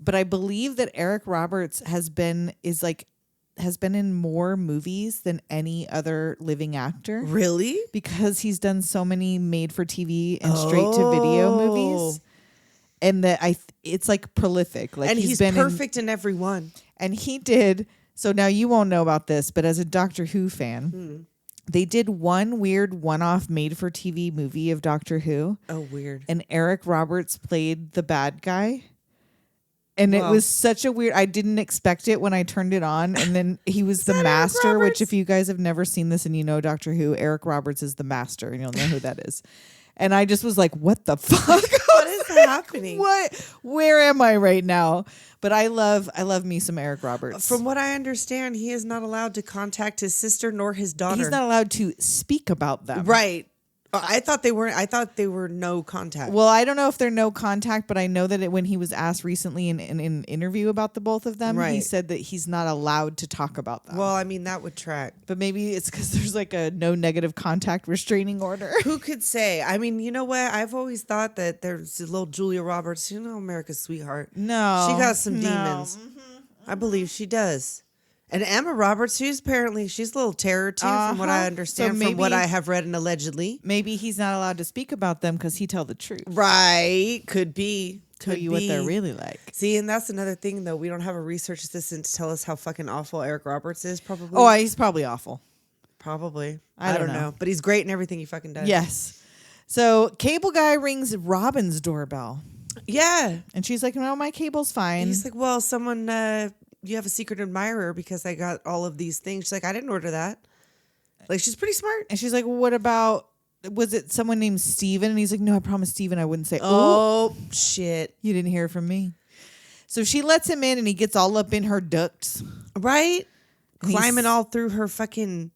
But I believe that Eric Roberts has been in more movies than any other living actor. Really? Because he's done so many made-for-TV and straight-to-video movies. And that it's prolific. And he's been perfect in every one. And he did. So now you won't know about this, but as a Doctor Who fan, they did one weird one-off made-for-TV movie of Doctor Who. Oh, weird. And Eric Roberts played the bad guy. And it was such a weird... I didn't expect it when I turned it on. And then he was the master, which if you guys have never seen this and you know Doctor Who, Eric Roberts is the master, and you'll know who that is. And I just was like, what the fuck? What is happening? Where am I right now? But I love me some Eric Roberts. From what I understand, he is not allowed to contact his sister nor his daughter. He's not allowed to speak about them. Right. Oh, I thought they weren't. I thought they were no contact. Well, I don't know if they're no contact, but I know that when he was asked recently in an interview about the both of them, he Right. said that he's not allowed to talk about them. Well, I mean, that would track. But maybe it's because there's like a no negative contact restraining order. Who could say? I mean, you know what? I've always thought that there's a little Julia Roberts, America's sweetheart. No. She got some no. demons. I believe she does. And Emma Roberts, she's a little terror too, from what I understand, So from what maybe- I have read and allegedly. Maybe he's not allowed to speak about them because he tell the truth. Right. Could be. Tell you what they're really like. See, and that's another thing, though. We don't have a research assistant to tell us how fucking awful Eric Roberts is, probably. Oh, he's probably awful. Probably. I don't know. But he's great in everything he fucking does. Yes. So cable guy rings Robin's doorbell. Yeah. And she's like, no, my cable's fine. And he's like, well, someone, you have a secret admirer because I got all of these things. She's like, I didn't order that. Like, she's pretty smart. And she's like, well, what about, was it someone named Steven? And he's like, no, I promised Steven I wouldn't say, Oh, shit. you didn't hear from me. So she lets him in and he gets all up in her ducts. Right? And Climbing all through her fucking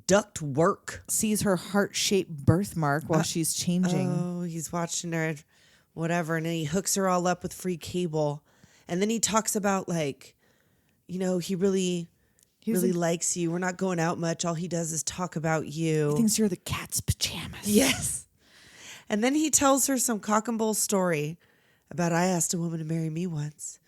duct work. Sees her heart-shaped birthmark while she's changing. Oh, he's watching her, whatever. And then he hooks her all up with free cable. And then he talks about, like, he really likes you. We're not going out much. All he does is talk about you. He thinks you're the cat's pajamas. Yes. And then he tells her some cock and bull story about I asked a woman to marry me once.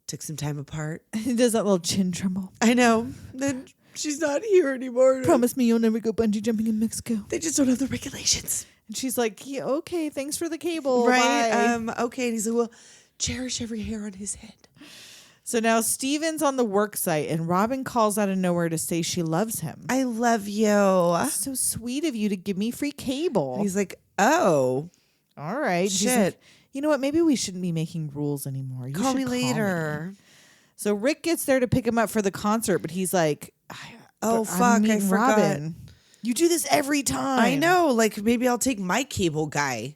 Took some time apart. He does that little chin tremble. I know. Then she's not here anymore. Promise me you'll never go bungee jumping in Mexico. They just don't have the regulations. And she's like, yeah, okay, thanks for the cable. Right? Bye. Okay. And he's like, well, cherish every hair on his head. So now Steven's on the work site and Robin calls out of nowhere to say she loves him. I love you. So sweet of you to give me free cable. And he's like, oh, all right. She's shit. like, you know what? Maybe we shouldn't be making rules anymore. You call should me later. So Rick gets there to pick him up for the concert, but he's like, Oh, I'm fuck. I meeting forgot. Robin. You do this every time. I know. Like, maybe I'll take my cable guy.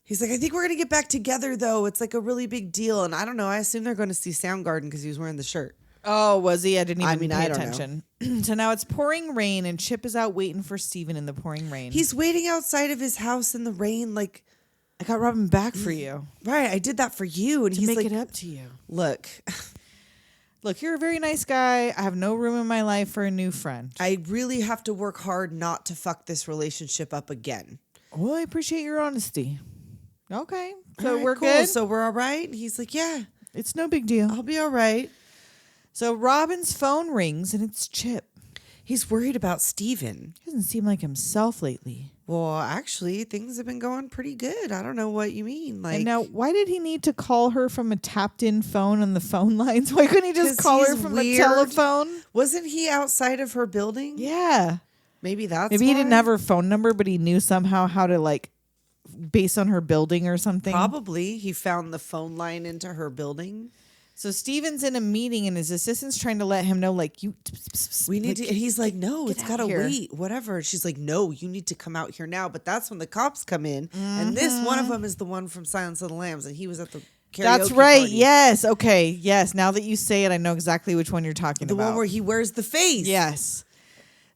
He's like, I think we're going to get back together, though. It's like a really big deal. And I don't know. I assume they're going to see Soundgarden because he was wearing the shirt. Oh, was he? I didn't even pay I don't attention. So now it's pouring rain and Chip is out waiting for Steven in the pouring rain. He's waiting outside of his house in the rain. Like, I got Robin back for you. right, I did that for you. And To he's make like, it up to you. look, Look, you're a very nice guy. I have no room in my life for a new friend. I really have to work hard not to fuck this relationship up again. Well, I appreciate your honesty. Okay. So All right, we're cool. good. So we're all right. And he's like, yeah, It's no big deal. I'll be all right. So Robin's phone rings and it's Chip. He's worried about Steven. He doesn't seem like himself lately. Well, actually, things have been going pretty good. I don't know what you mean. Like, And now, why did he need to call her from a tapped-in phone on the phone lines? Why couldn't he just 'Cause call her he's from weird. a telephone? wasn't he outside of her building? Yeah. Maybe that's Maybe he why? didn't have her phone number, but he knew somehow how to, like, based on her building or something. Probably. He found the phone line into her building. So Steven's in a meeting and his assistant's trying to let him know, like, We need like, to. And he's like, no, get it's out got to here. wait. Whatever. She's like, no, you need to come out here now. But that's when the cops come in. And this one of them is the one from Silence of the Lambs. And he was at the karaoke That's right. party. Yes. Okay. Yes. Now that you say it, I know exactly which one you're talking The about. one where he wears the face. Yes.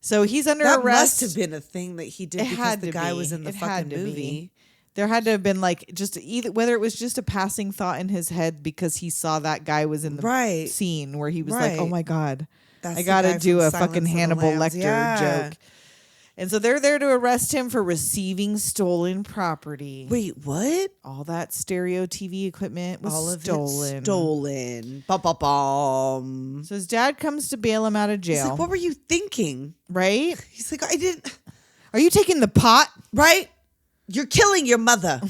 So he's under That arrest. must have been a thing that he did It because had the to guy be. was in the It had fucking to be. movie. There had to have been like just either whether it was just a passing thought in his head because he saw that guy was in the Right. scene where he was like, "Oh Right. my god, That's I the got to guy do from a Silence fucking of the Hannibal Lambs. Lecter Yeah. joke." And so they're there to arrest him for receiving stolen property. Wait, what? All that stereo TV equipment was All of stolen. it stolen. Bum. So his dad comes to bail him out of He's jail. like, what were you thinking? Right? He's like, I didn't. Are you taking the pot? Right? You're killing your mother.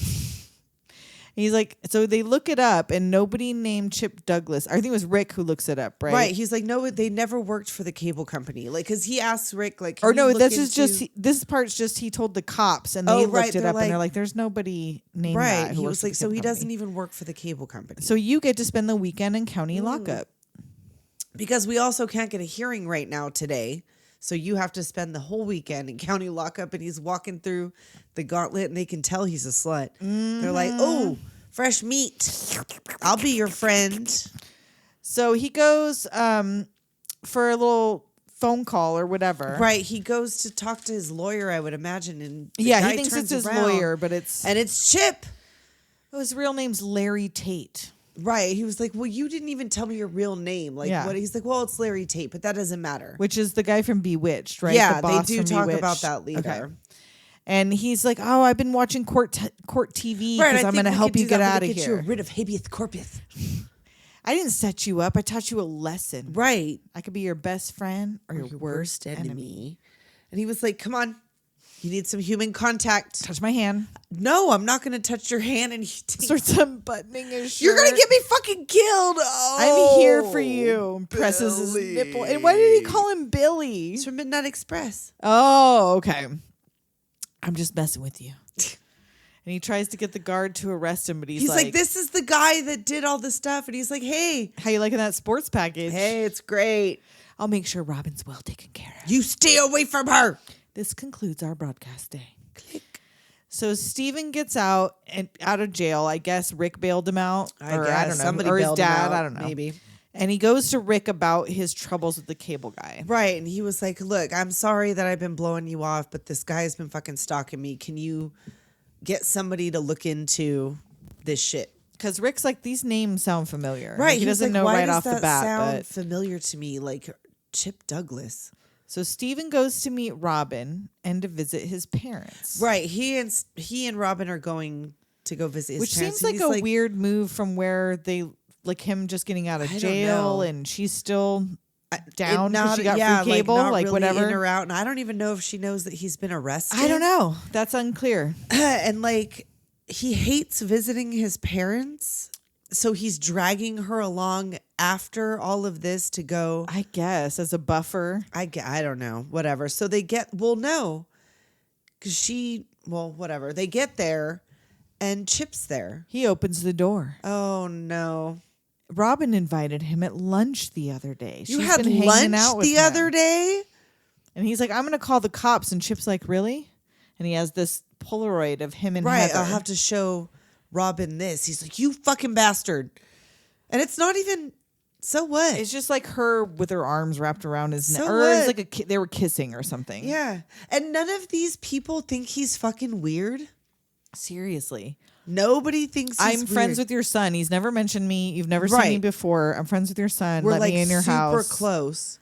He's like, so they look it up, and nobody named Chip Douglas. I think it was Rick who looks it up, right? Right. He's like, no, they never worked for the cable company. Like, because he asks Rick, like, Or can no, you look this is into- just this part's just he told the cops, and they Oh, right, looked it they're up, and they're like- like, "There's nobody named Right. that." who He works was for like, the so cable he doesn't company. even work for the cable company. So you get to spend the weekend in county lockup. Because we also can't get a hearing right now today. So you have to spend the whole weekend in county lockup, and he's walking through the gauntlet, and they can tell he's a slut. They're like, oh, fresh meat. I'll be your friend. So he goes for a little phone call or whatever. Right. He goes to talk to his lawyer, I would imagine. And the He guy thinks turns it's his around, lawyer, but it's Chip. his real name's Larry Tate. Right. He was like, well, you didn't even tell me your real name. Like, Yeah. what? He's like, well, it's Larry Tate, but that doesn't matter. Which is the guy from Bewitched, right? Yeah, The boss they do from talk Bewitched. about that later. Okay. And he's like, oh, I've been watching court TV Right, because I I'm think going to we help could you do get that. We're out gonna of get here. you rid of habeas corpus. I didn't set you up. I taught you a lesson. Right. I could be your best friend or your worst enemy. And he was like, come on. You need some human contact. Touch my hand. No, I'm not going to touch your hand. And he takes, Starts unbuttoning his shirt. you're going to get me fucking killed. Oh, I'm here for you. Presses his Billy. nipple. And why did he call him Billy? It's from Midnight Express. Oh, okay. I'm just messing with you. And he tries to get the guard to arrest him, but he's like, this is the guy that did all the stuff. And he's like, hey. how you liking that sports package? Hey, it's great. I'll make sure Robin's well taken care of. You stay away from her. This concludes our broadcast day. Click. So Steven gets out of jail. I guess Rick bailed him out. I or guess. I don't know. Somebody or his bailed him dad. out, I don't know. maybe. And he goes to Rick about his troubles with the cable guy. Right. And he was like, look, I'm sorry that I've been blowing you off, but this guy has been fucking stalking me. Can you get somebody to look into this shit? Because Rick's like, these names sound familiar. Right. Like, he was doesn't like, know why right does off that the bat. sound But familiar to me, like Chip Douglas. so Steven goes to meet Robin and to visit his parents. Right. He and Robin are going to go visit his Which parents. seems like and he's a weird move from where they, like him just getting out of I don't jail know. and she's still down not, because she got yeah, free cable, not like really whatever. in or out. And I don't even know if she knows that he's been arrested. I don't know. That's unclear. And like, he hates visiting his parents. So he's dragging her along after all of this to go. I guess as a buffer. I don't know. Whatever. So they get, no. Because whatever. They get there and Chip's there. He opens the door. Oh, no. Robin invited him at lunch the other day. You She's had been hanging lunch out with the him. other day? And he's like, I'm going to call the cops. And Chip's like, really? And he has this Polaroid of him and Right. Heather. I'll have to show Robin this. He's like, you fucking bastard. And it's not even, so what? It's just like her with her arms wrapped around his neck. So Or it's what? like they were kissing or something. Yeah. And none of these people think he's fucking weird. Seriously. Nobody thinks he's I'm friends weird. with your son. He's never mentioned me. You've never seen me Right. before. I'm friends with your son. We're Let like me in your super house. close.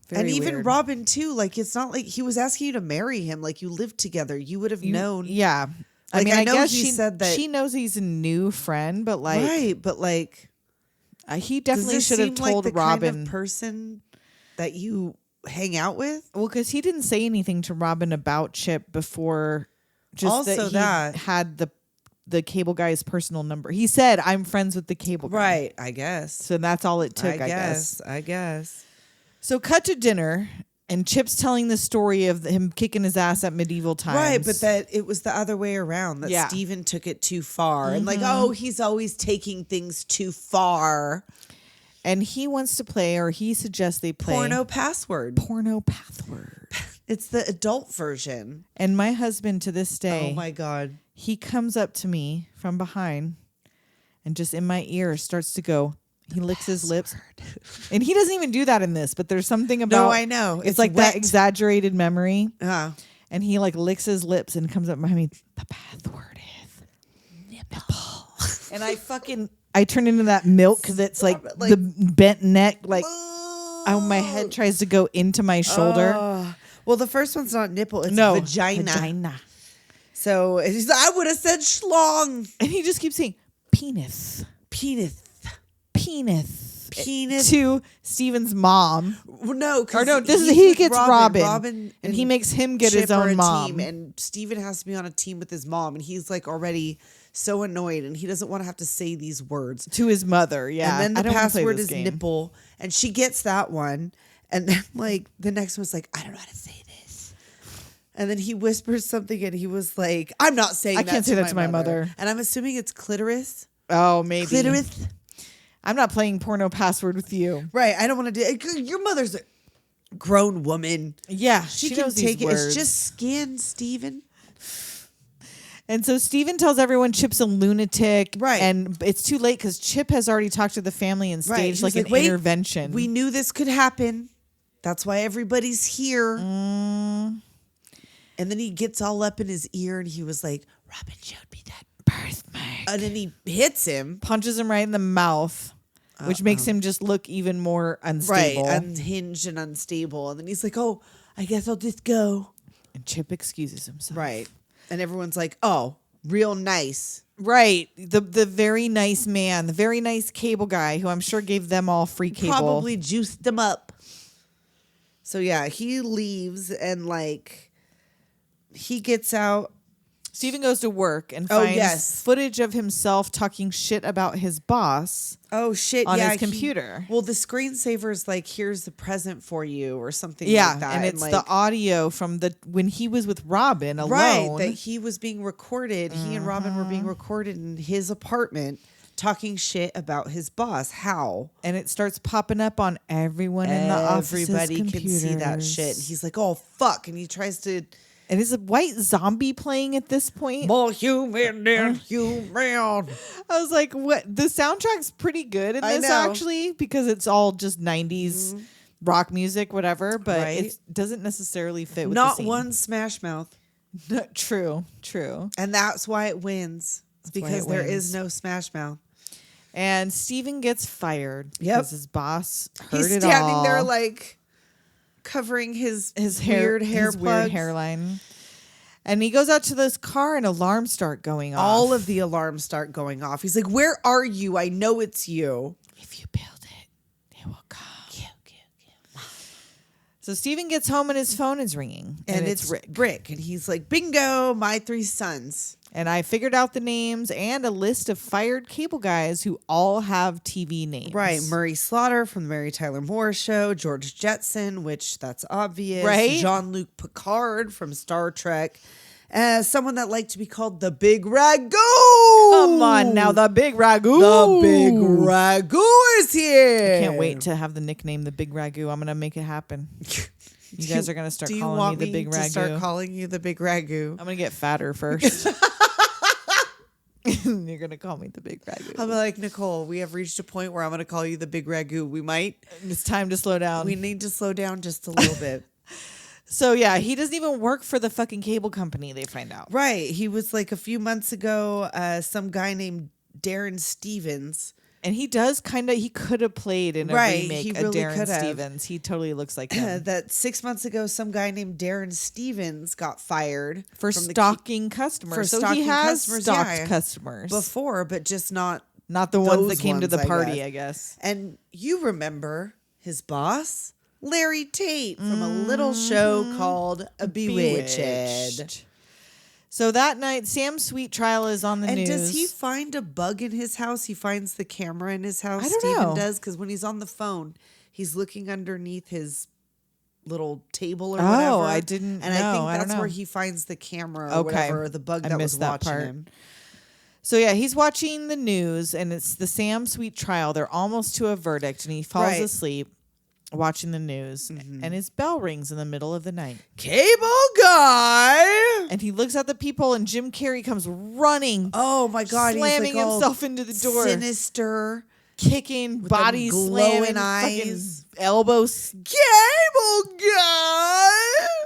Very and even weird. Robin too. Like, it's not like he was asking you to marry him. Like, you lived together. You would have known. Yeah. I Like, mean, I I know guess he said that- she knows he's a new friend, but like, Right. But like, he does definitely this should have seem like told the Robin. kind of person that you hang out with? Well, because he didn't say anything to Robin about Chip before. Just Also that he had the cable guy's personal number. He said, "I'm friends with the cable guy." Right. I guess. So that's all it took. I guess. I guess. So cut to dinner, and Chip's telling the story of him kicking his ass at medieval times. Right, but that it was the other way around. That Yeah. Steven took it too far. And like, oh, he's always taking things too far. And he wants to play, or he suggests they play Porno password. Porno Pathword. It's the adult version. And my husband, to this day, Oh my God. he comes up to me from behind and just in my ear starts to go. He licks his lips. And he doesn't even do that in this, but there's something about. No, I know. It's like wet. that exaggerated memory. Uh, And he like licks his lips and comes up behind me. The password is nipple. And I turn into that milk that's like the bent neck. Like, my head tries to go into my shoulder. well, the first one's not nipple. It's No, vagina. So I would have said schlong. And he just keeps saying penis. Penis. Penis. Penis. To Steven's mom. No, Or no, he's he with gets Robin. And and he makes him get Chip his are own a mom. team, and Steven has to be on a team with his mom, and he's like already so annoyed, and he doesn't want to have to say these words. To his mother, yeah. And I then the don't wanna play password this is game. nipple, and she gets that one, and then like the next one's like, I don't know how to say this. And then he whispers something, and he was like, I'm not saying I that can't to say that to my mother. And I'm assuming it's clitoris. Oh, maybe. Clitoris. I'm not playing porno password with you. Right. I don't want to do it. Your mother's a grown woman. Yeah, She she can knows take these it. words. It's just skin, Steven. And so Steven tells everyone Chip's a lunatic. Right. And it's too late because Chip has already talked to the family and Right. staged He like was an "Wait, intervention. We knew this could happen. That's why everybody's here. And then he gets all up in his ear and he was like, Robin showed me that birthmark. And then he hits him. Punches him right in the mouth, which makes him just look even more unstable. Right, unhinged and unstable. And then he's like, oh, I guess I'll just go. And Chip excuses himself. Right. And everyone's like, oh, real nice. Right. The very nice man, the very nice cable guy who I'm sure gave them all free cable. Probably juiced them up. So yeah, he leaves and like he gets out. Steven goes to work and finds footage of himself talking shit about his boss. Oh shit! On his computer. Well, the screensaver is like, "Here's the present for you," or something. Yeah, like that. And it's like, the audio from when he was with Robin alone. Right, that he was being recorded. He and Robin were being recorded in his apartment, talking shit about his boss. How? And it starts popping up on everyone in the office. Everybody can see that shit. And he's like, "Oh fuck!" And he tries to. And is a white zombie playing at this point? More human than human. I was like, what? The soundtrack's pretty good in this, actually, because it's all just 90s rock music, whatever, but it doesn't necessarily fit with the scene. Not one Smash Mouth. True. And that's why it wins. It's because there is no Smash Mouth. And Steven gets fired because his boss heard He's it all. standing there like covering his weird hair his weird hairline. And he goes out to this car and alarms start going off. All of the alarms start going off. He's like, where are you? I know it's you. If you build it, it will come. So Steven gets home and his phone is ringing. And it's Rick. And he's like, bingo, my 3 sons. And I figured out the names and a list of fired cable guys who all have TV names. Right. Murray Slaughter from the Mary Tyler Moore Show. George Jetson, which that's obvious. Right. Jean-Luc Picard from Star Trek. Someone that liked to be called the Big Ragu. Come on now, the Big Ragu. The Big Ragu is here. I can't wait to have the nickname the Big Ragu. I'm going to make it happen. You guys are going to start calling me the Big Ragu. To start calling you the Big Ragu? I'm going to get fatter first. You're going to call me the Big Ragu. I'll be like, Nicole, we have reached a point where I'm going to call you the Big Ragu. We might. It's time to slow down. We need to slow down just a little bit. So, yeah, he doesn't even work for the fucking cable company, they find out. Right. He was like a few months ago, some guy named Darren Stevens. And he does he could have played in a remake of Darren could've. Stevens. He totally looks like him. That 6 months ago, some guy named Darren Stevens got fired. For stalking customers. So he has stalked customers. Before, but just not the ones that came to the party, I guess. And you remember his boss? Larry Tate from a little show called Bewitched. So that night, Sam's sweet trial is on the news. And does he find a bug in his house? He finds the camera in his house. I don't Steven know. does, because when he's on the phone, he's looking underneath his little table or whatever. Oh, I didn't know. And I think I don't that's know. where he finds the camera or whatever, or the bug that was watching him. So yeah, he's watching the news, and it's the Sam Sweet trial. They're almost to a verdict, and he falls asleep watching the news, and his bell rings in the middle of the night. Cable guy! And he looks at the people, and Jim Carrey comes running. Oh my God. Slamming he's like himself into the door. Sinister. Kicking, with bodies glowing slamming, eyes. Elbows. Cable guy!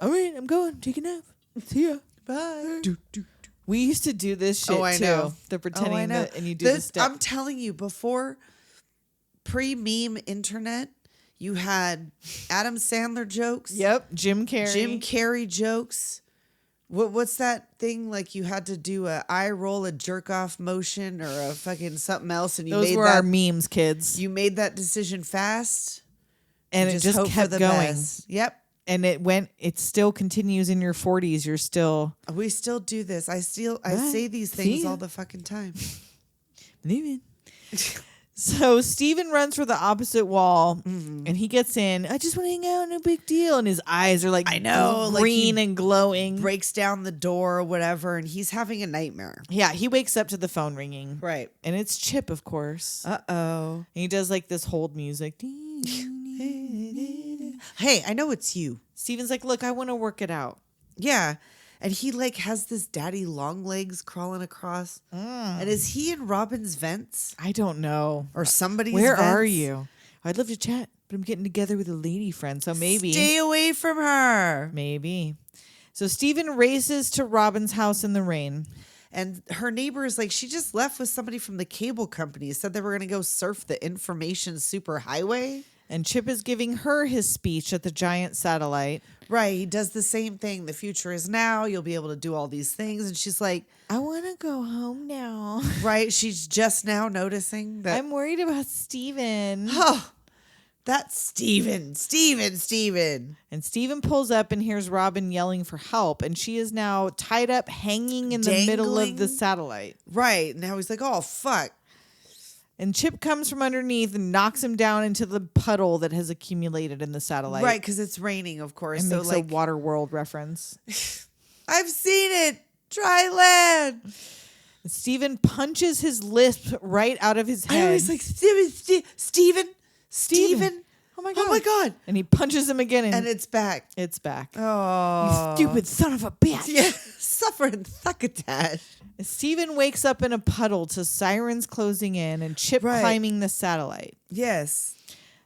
All right, I'm going. Take a nap. See ya. Bye. We used to do this shit I too. know. The pretending that, and you do this step. I'm telling you, before pre-meme internet, you had Adam Sandler jokes. Yep, Jim Carrey jokes. What's that thing, like you had to do a eye roll, a jerk off motion, or a fucking something else, and you Those made were that, our memes, kids. You made that decision fast, and it just kept going. Best. Yep. And it still continues in your 40s. You're still. We still do this. I say these things all the fucking time. So Steven runs for the opposite wall, and he gets in. I just want to hang out, no big deal. And his eyes are like, I know, green and glowing. Breaks down the door or whatever, and he's having a nightmare. Yeah, he wakes up to the phone ringing. Right. And it's Chip, of course. Uh-oh. And he does like this hold music. Hey, I know it's you. Steven's like, look, I want to work it out. Yeah. And he like has this daddy long legs crawling across. And is he in Robin's vents? I don't know. Or somebody's Where vents? are you? I'd love to chat. but I'm getting together with a lady friend, so maybe. Stay away from her. Maybe. So Steven races to Robin's house in the rain. And her neighbor is like, she just left with somebody from the cable company. Said they were going to go surf the information superhighway. And Chip is giving her his speech at the giant satellite. Right. He does the same thing. The future is now. You'll be able to do all these things. And she's like, I want to go home now. right. She's just now noticing that. I'm worried about Steven. Oh, that's Steven. And Steven pulls up and hears Robin yelling for help. And she is now tied up, hanging in the middle of the satellite. Right. Now he's like, oh, fuck. And Chip comes from underneath and knocks him down into the puddle that has accumulated in the satellite. Right, because it's raining, of course. And so makes like a Waterworld reference. I've seen it. Dry land. And Steven punches his lisp right out of his head. I was like, Steven. Oh my God. Oh my God. And he punches him again. And it's back. It's back. Oh. You stupid son of a bitch. Yeah. Suffering succotash. Steven wakes up in a puddle to sirens closing in and Chip climbing the satellite. Yes.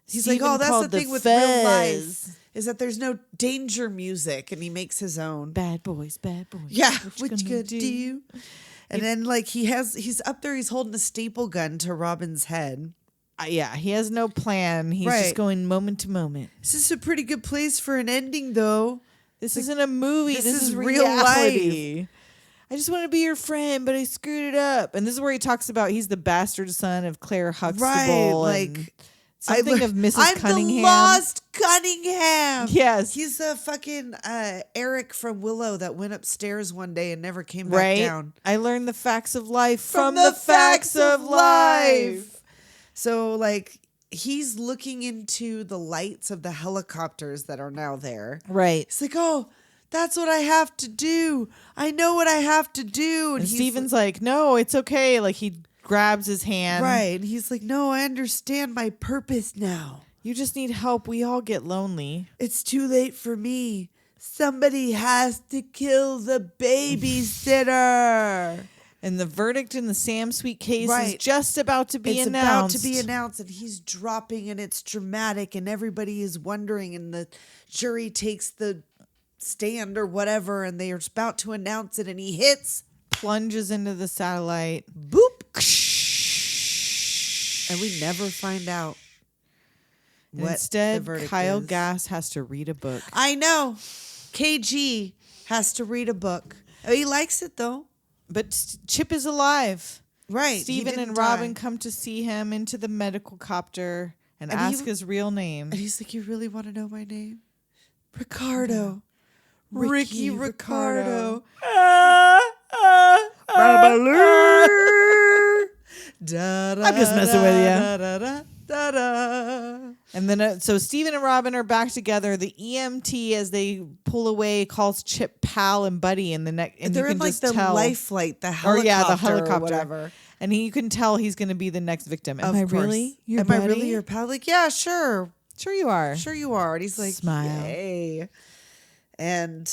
He's Steven like, oh, that's called the thing with fuzz. real life is that there's no danger music, and he makes his own. Bad boys. Yeah, what you gonna do? And then like he's up there, he's holding a staple gun to Robin's head. Yeah, he has no plan. He's just going moment to moment. This is a pretty good place for an ending, though. This isn't a movie. This is real reality. life. I just want to be your friend, but I screwed it up. And this is where he talks about he's the bastard son of Claire Huxtable. Right, and something of Mrs. Cunningham. I'm the lost Cunningham. Yes. He's the fucking Eric from Willow that went upstairs one day and never came back down. I learned the facts of life from the facts of life. So, like, he's looking into the lights of the helicopters that are now there. Right. It's like, oh, that's what I have to do. I know what I have to do. And Steven's like, no, it's okay. Like, he grabs his hand. Right. And he's like, no, I understand my purpose now. You just need help. We all get lonely. It's too late for me. Somebody has to kill the babysitter. And the verdict in the Sam Sweet case is just about to be announced. It's about to be announced, and he's dropping, and it's dramatic, and everybody is wondering, and the jury takes the stand or whatever, and they are about to announce it, and he hits. Plunges into the satellite. Boop. And we never find out what Instead, the verdict Kyle is. Gass has to read a book. I know. KG has to read a book. Oh, he likes it, though. But Chip is alive. Right. Steven and Robin come to see him into the medical copter and ask his real name. And he's like, you really want to know my name? Ricardo. Ricky Ricardo. I'm just messing with you. And then, so Steven and Robin are back together. The EMT, as they pull away, calls Chip pal and buddy in the neck. And they're you can in like just the tell, life flight, the helicopter, the helicopter, or whatever. And you can tell he's going to be the next victim. Am I really your Am buddy? I really your pal? Like, yeah, sure. Sure you are. Sure you are. And he's like, Smile. yay. And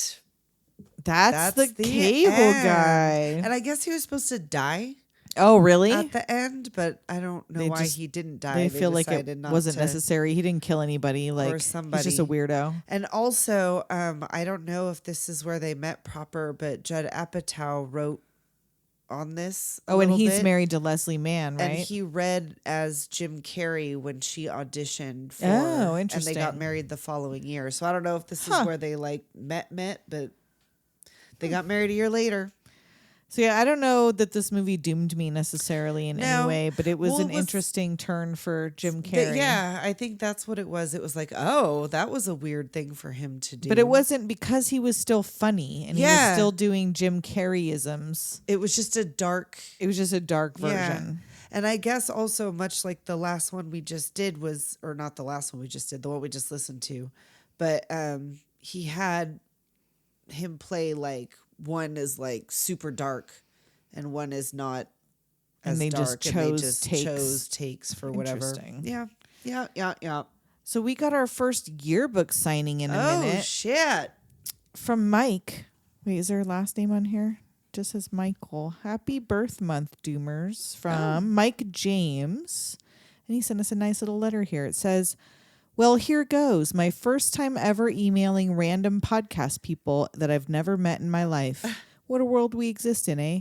that's the cable end. guy. And I guess he was supposed to die Oh, really? at the end, but I don't know why he didn't die. They feel like it decided not wasn't to. necessary. He didn't kill anybody. Like, he's somebody. just a weirdo. And also, I don't know if this is where they met proper, but Judd Apatow wrote on this. Oh, and he's married to Leslie Mann, right? And he read as Jim Carrey when she auditioned for. Oh, interesting. And they got married the following year. So I don't know if this is where they like met, but they got married a year later. So yeah, I don't know that this movie doomed me necessarily in any way, but it was an interesting turn for Jim Carrey. Yeah, I think that's what it was. It was like, oh, that was a weird thing for him to do. But it wasn't because he was still funny and he was still doing Jim Carrey-isms. It was just a dark version. Yeah. And I guess also much like the last one we just did was, or not the last one we just did, the one we just listened to, but he had him play like one is like super dark and one is not as and they dark. Just and chose they just chose takes for whatever. Yeah. So we got our first yearbook signing in a minute. Oh, shit. From Mike. Wait, is there a last name on here? Just says Michael. Happy birth month, Doomers. From Mike James. And he sent us a nice little letter here. It says, Well, here goes. My first time ever emailing random podcast people that I've never met in my life. What a world we exist in, eh?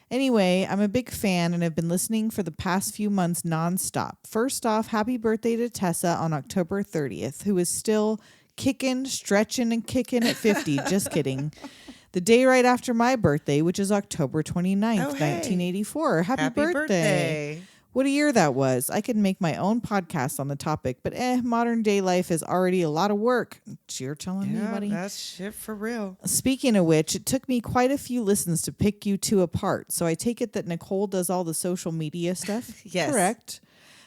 Anyway, I'm a big fan and have been listening for the past few months nonstop. First off, happy birthday to Tessa on October 30th, who is still kicking, stretching, and kicking at 50. Just kidding. The day right after my birthday, which is October 29th, 1984. Happy birthday. What a year that was. I could make my own podcast on the topic, but modern day life is already a lot of work. You're telling me, buddy? That's shit for real. Speaking of which, it took me quite a few listens to pick you two apart. So I take it that Nicole does all the social media stuff? Yes. Correct.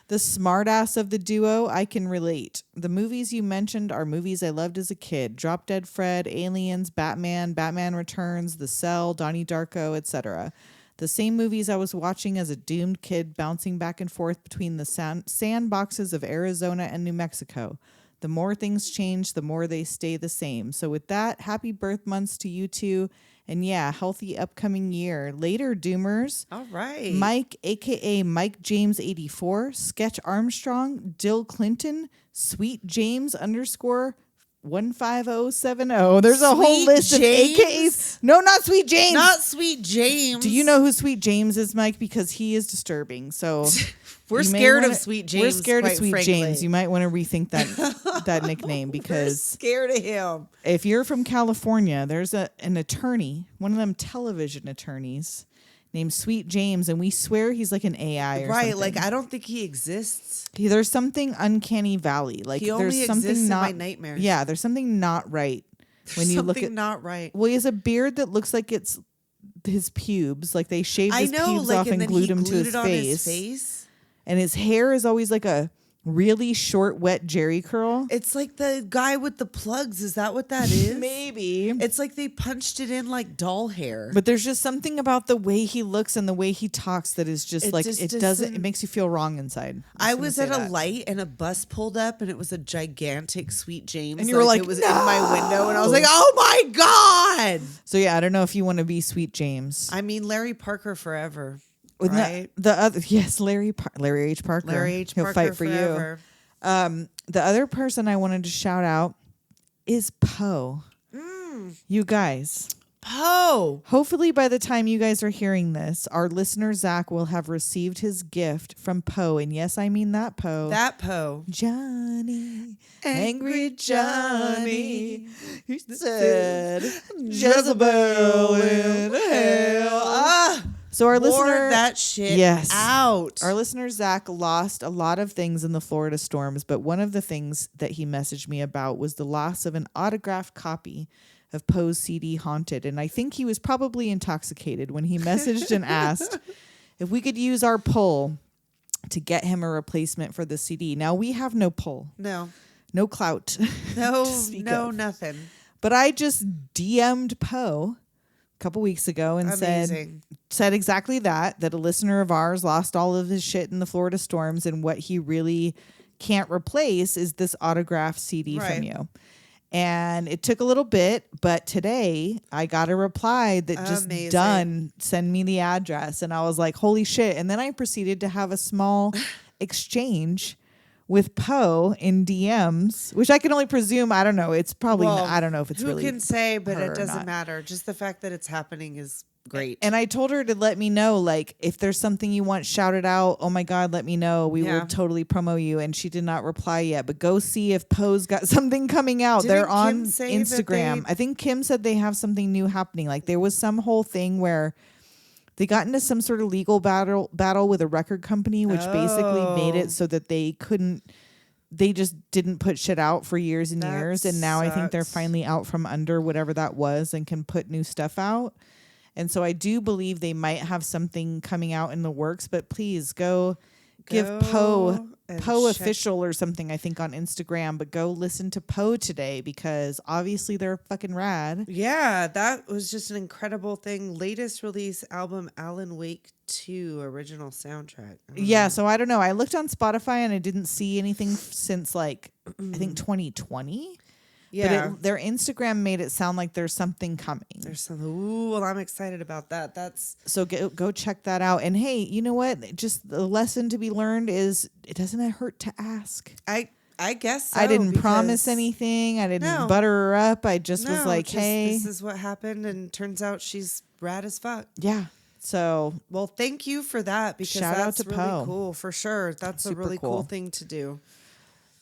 The smartass of the duo, I can relate. The movies you mentioned are movies I loved as a kid. Drop Dead Fred, Aliens, Batman, Batman Returns, The Cell, Donnie Darko, etc. The same movies I was watching as a doomed kid bouncing back and forth between the sandboxes of Arizona and New Mexico. The more things change, the more they stay the same. So with that, happy birth months to you two. And yeah, healthy upcoming year. Later, Doomers. All right. Mike, a.k.a. Mike James 84, Sketch Armstrong, Dill Clinton, Sweet James _ 15070. There's a whole list of AKAs. No, not Sweet James. Not Sweet James. Do you know who Sweet James is, Mike? Because he is disturbing. So we're scared of Sweet James. We're scared of Sweet frankly. James. You might want to rethink that nickname because we're scared of him. If you're from California, there's an attorney, one of them television attorneys named Sweet James, and we swear he's like an AI or something. Like I don't think he exists. There's something uncanny valley. Like he only there's something exists not in my nightmares. Yeah, there's something not right when you look at not right. Well, he has a beard that looks like it's his pubes. Like they shaved his pubes off and glued him to his face. And his hair is always like a really short, wet Jerry curl. It's like the guy with the plugs. Is that what that is? Maybe. It's like they punched it in like doll hair. But there's just something about the way he looks and the way he talks that is just it makes you feel wrong inside. I was at a light and a bus pulled up and it was a gigantic Sweet James. And you were like, it was no! in my window and I was like, oh my God. So yeah, I don't know if you want to be Sweet James. I mean, Larry Parker forever. Right? The other, yes, Larry H. Parker. Larry H. He'll Parker fight for forever. you. The other person I wanted to shout out is Poe. You guys. Poe. Hopefully by the time you guys are hearing this, our listener Zach will have received his gift from Poe. And yes, I mean that Poe. That Poe. Johnny. Angry Johnny. He said, Jezebel in hell. So our listener that shit out. Our listener Zach lost a lot of things in the Florida storms, but one of the things that he messaged me about was the loss of an autographed copy of Poe's CD Haunted. And I think he was probably intoxicated when he messaged and asked if we could use our pull to get him a replacement for the CD. Now we have no pull. No clout. No, nothing. But I just DM'd Poe couple weeks ago and said exactly that a listener of ours lost all of his shit in the Florida storms and what he really can't replace is this autographed CD from you. And it took a little bit, but today I got a reply that just send me the address. And I was like, holy shit. And then I proceeded to have a small exchange with Poe in DMs, which I can only presume, I don't know. It's probably, I don't know if it's really. Who can say, but it doesn't matter. Just the fact that it's happening is great. And I told her to let me know, like, if there's something you want shouted out, oh my God, let me know. We will totally promo you. And she did not reply yet, but go see if Poe's got something coming out. They're on Instagram. I think Kim said they have something new happening. Like there was some whole thing where they got into some sort of legal battle with a record company, which basically made it so that they just didn't put shit out for years and years. And now I think they're finally out from under whatever that was and can put new stuff out. And so I do believe they might have something coming out in the works, but please go give Poe official or something, I think, on Instagram, but go listen to Poe today because obviously they're fucking rad. Yeah, that was just an incredible thing. Latest release album, Alan Wake 2 original soundtrack. Yeah, so I don't know. I looked on Spotify and I didn't see anything since like, I think 2020. Yeah. But their Instagram made it sound like there's something coming. There's something. Ooh, well, I'm excited about that. So go check that out. And hey, you know what? Just the lesson to be learned is it doesn't hurt to ask. I guess so, I didn't promise because- anything. I didn't No. butter her up. I just was No, like, just, hey. this is what happened, and turns out she's rad as fuck. Yeah. So Well, thank you for that, because Shout out that's to really Poe. cool, for sure. That's a Super really cool cool. thing to do.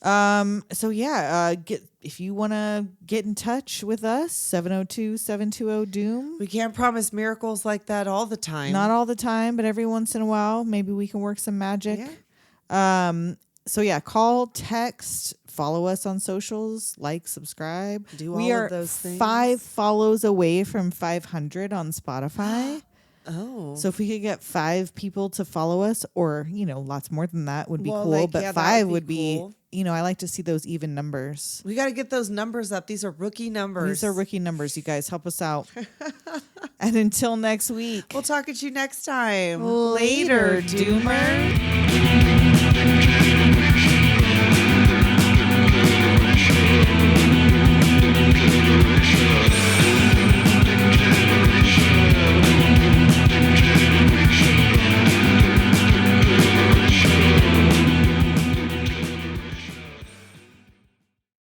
So yeah, if you want to get in touch with us, 702-720-DOOM. We can't promise miracles like that all the time. Not all the time, but every once in a while, maybe we can work some magic. Yeah. So yeah, call, text, follow us on socials, like, subscribe. Do we all are of those things. 5 follows away from 500 on Spotify. Oh. So if we could get 5 people to follow us, or lots more than that would be Well, cool. like, But yeah, that 5 would would be be, cool. I like to see those even numbers. We got to get those numbers up. These are rookie numbers. These are rookie numbers, you guys. Help us out. And until next week. We'll talk at you next time. Later, Doomers.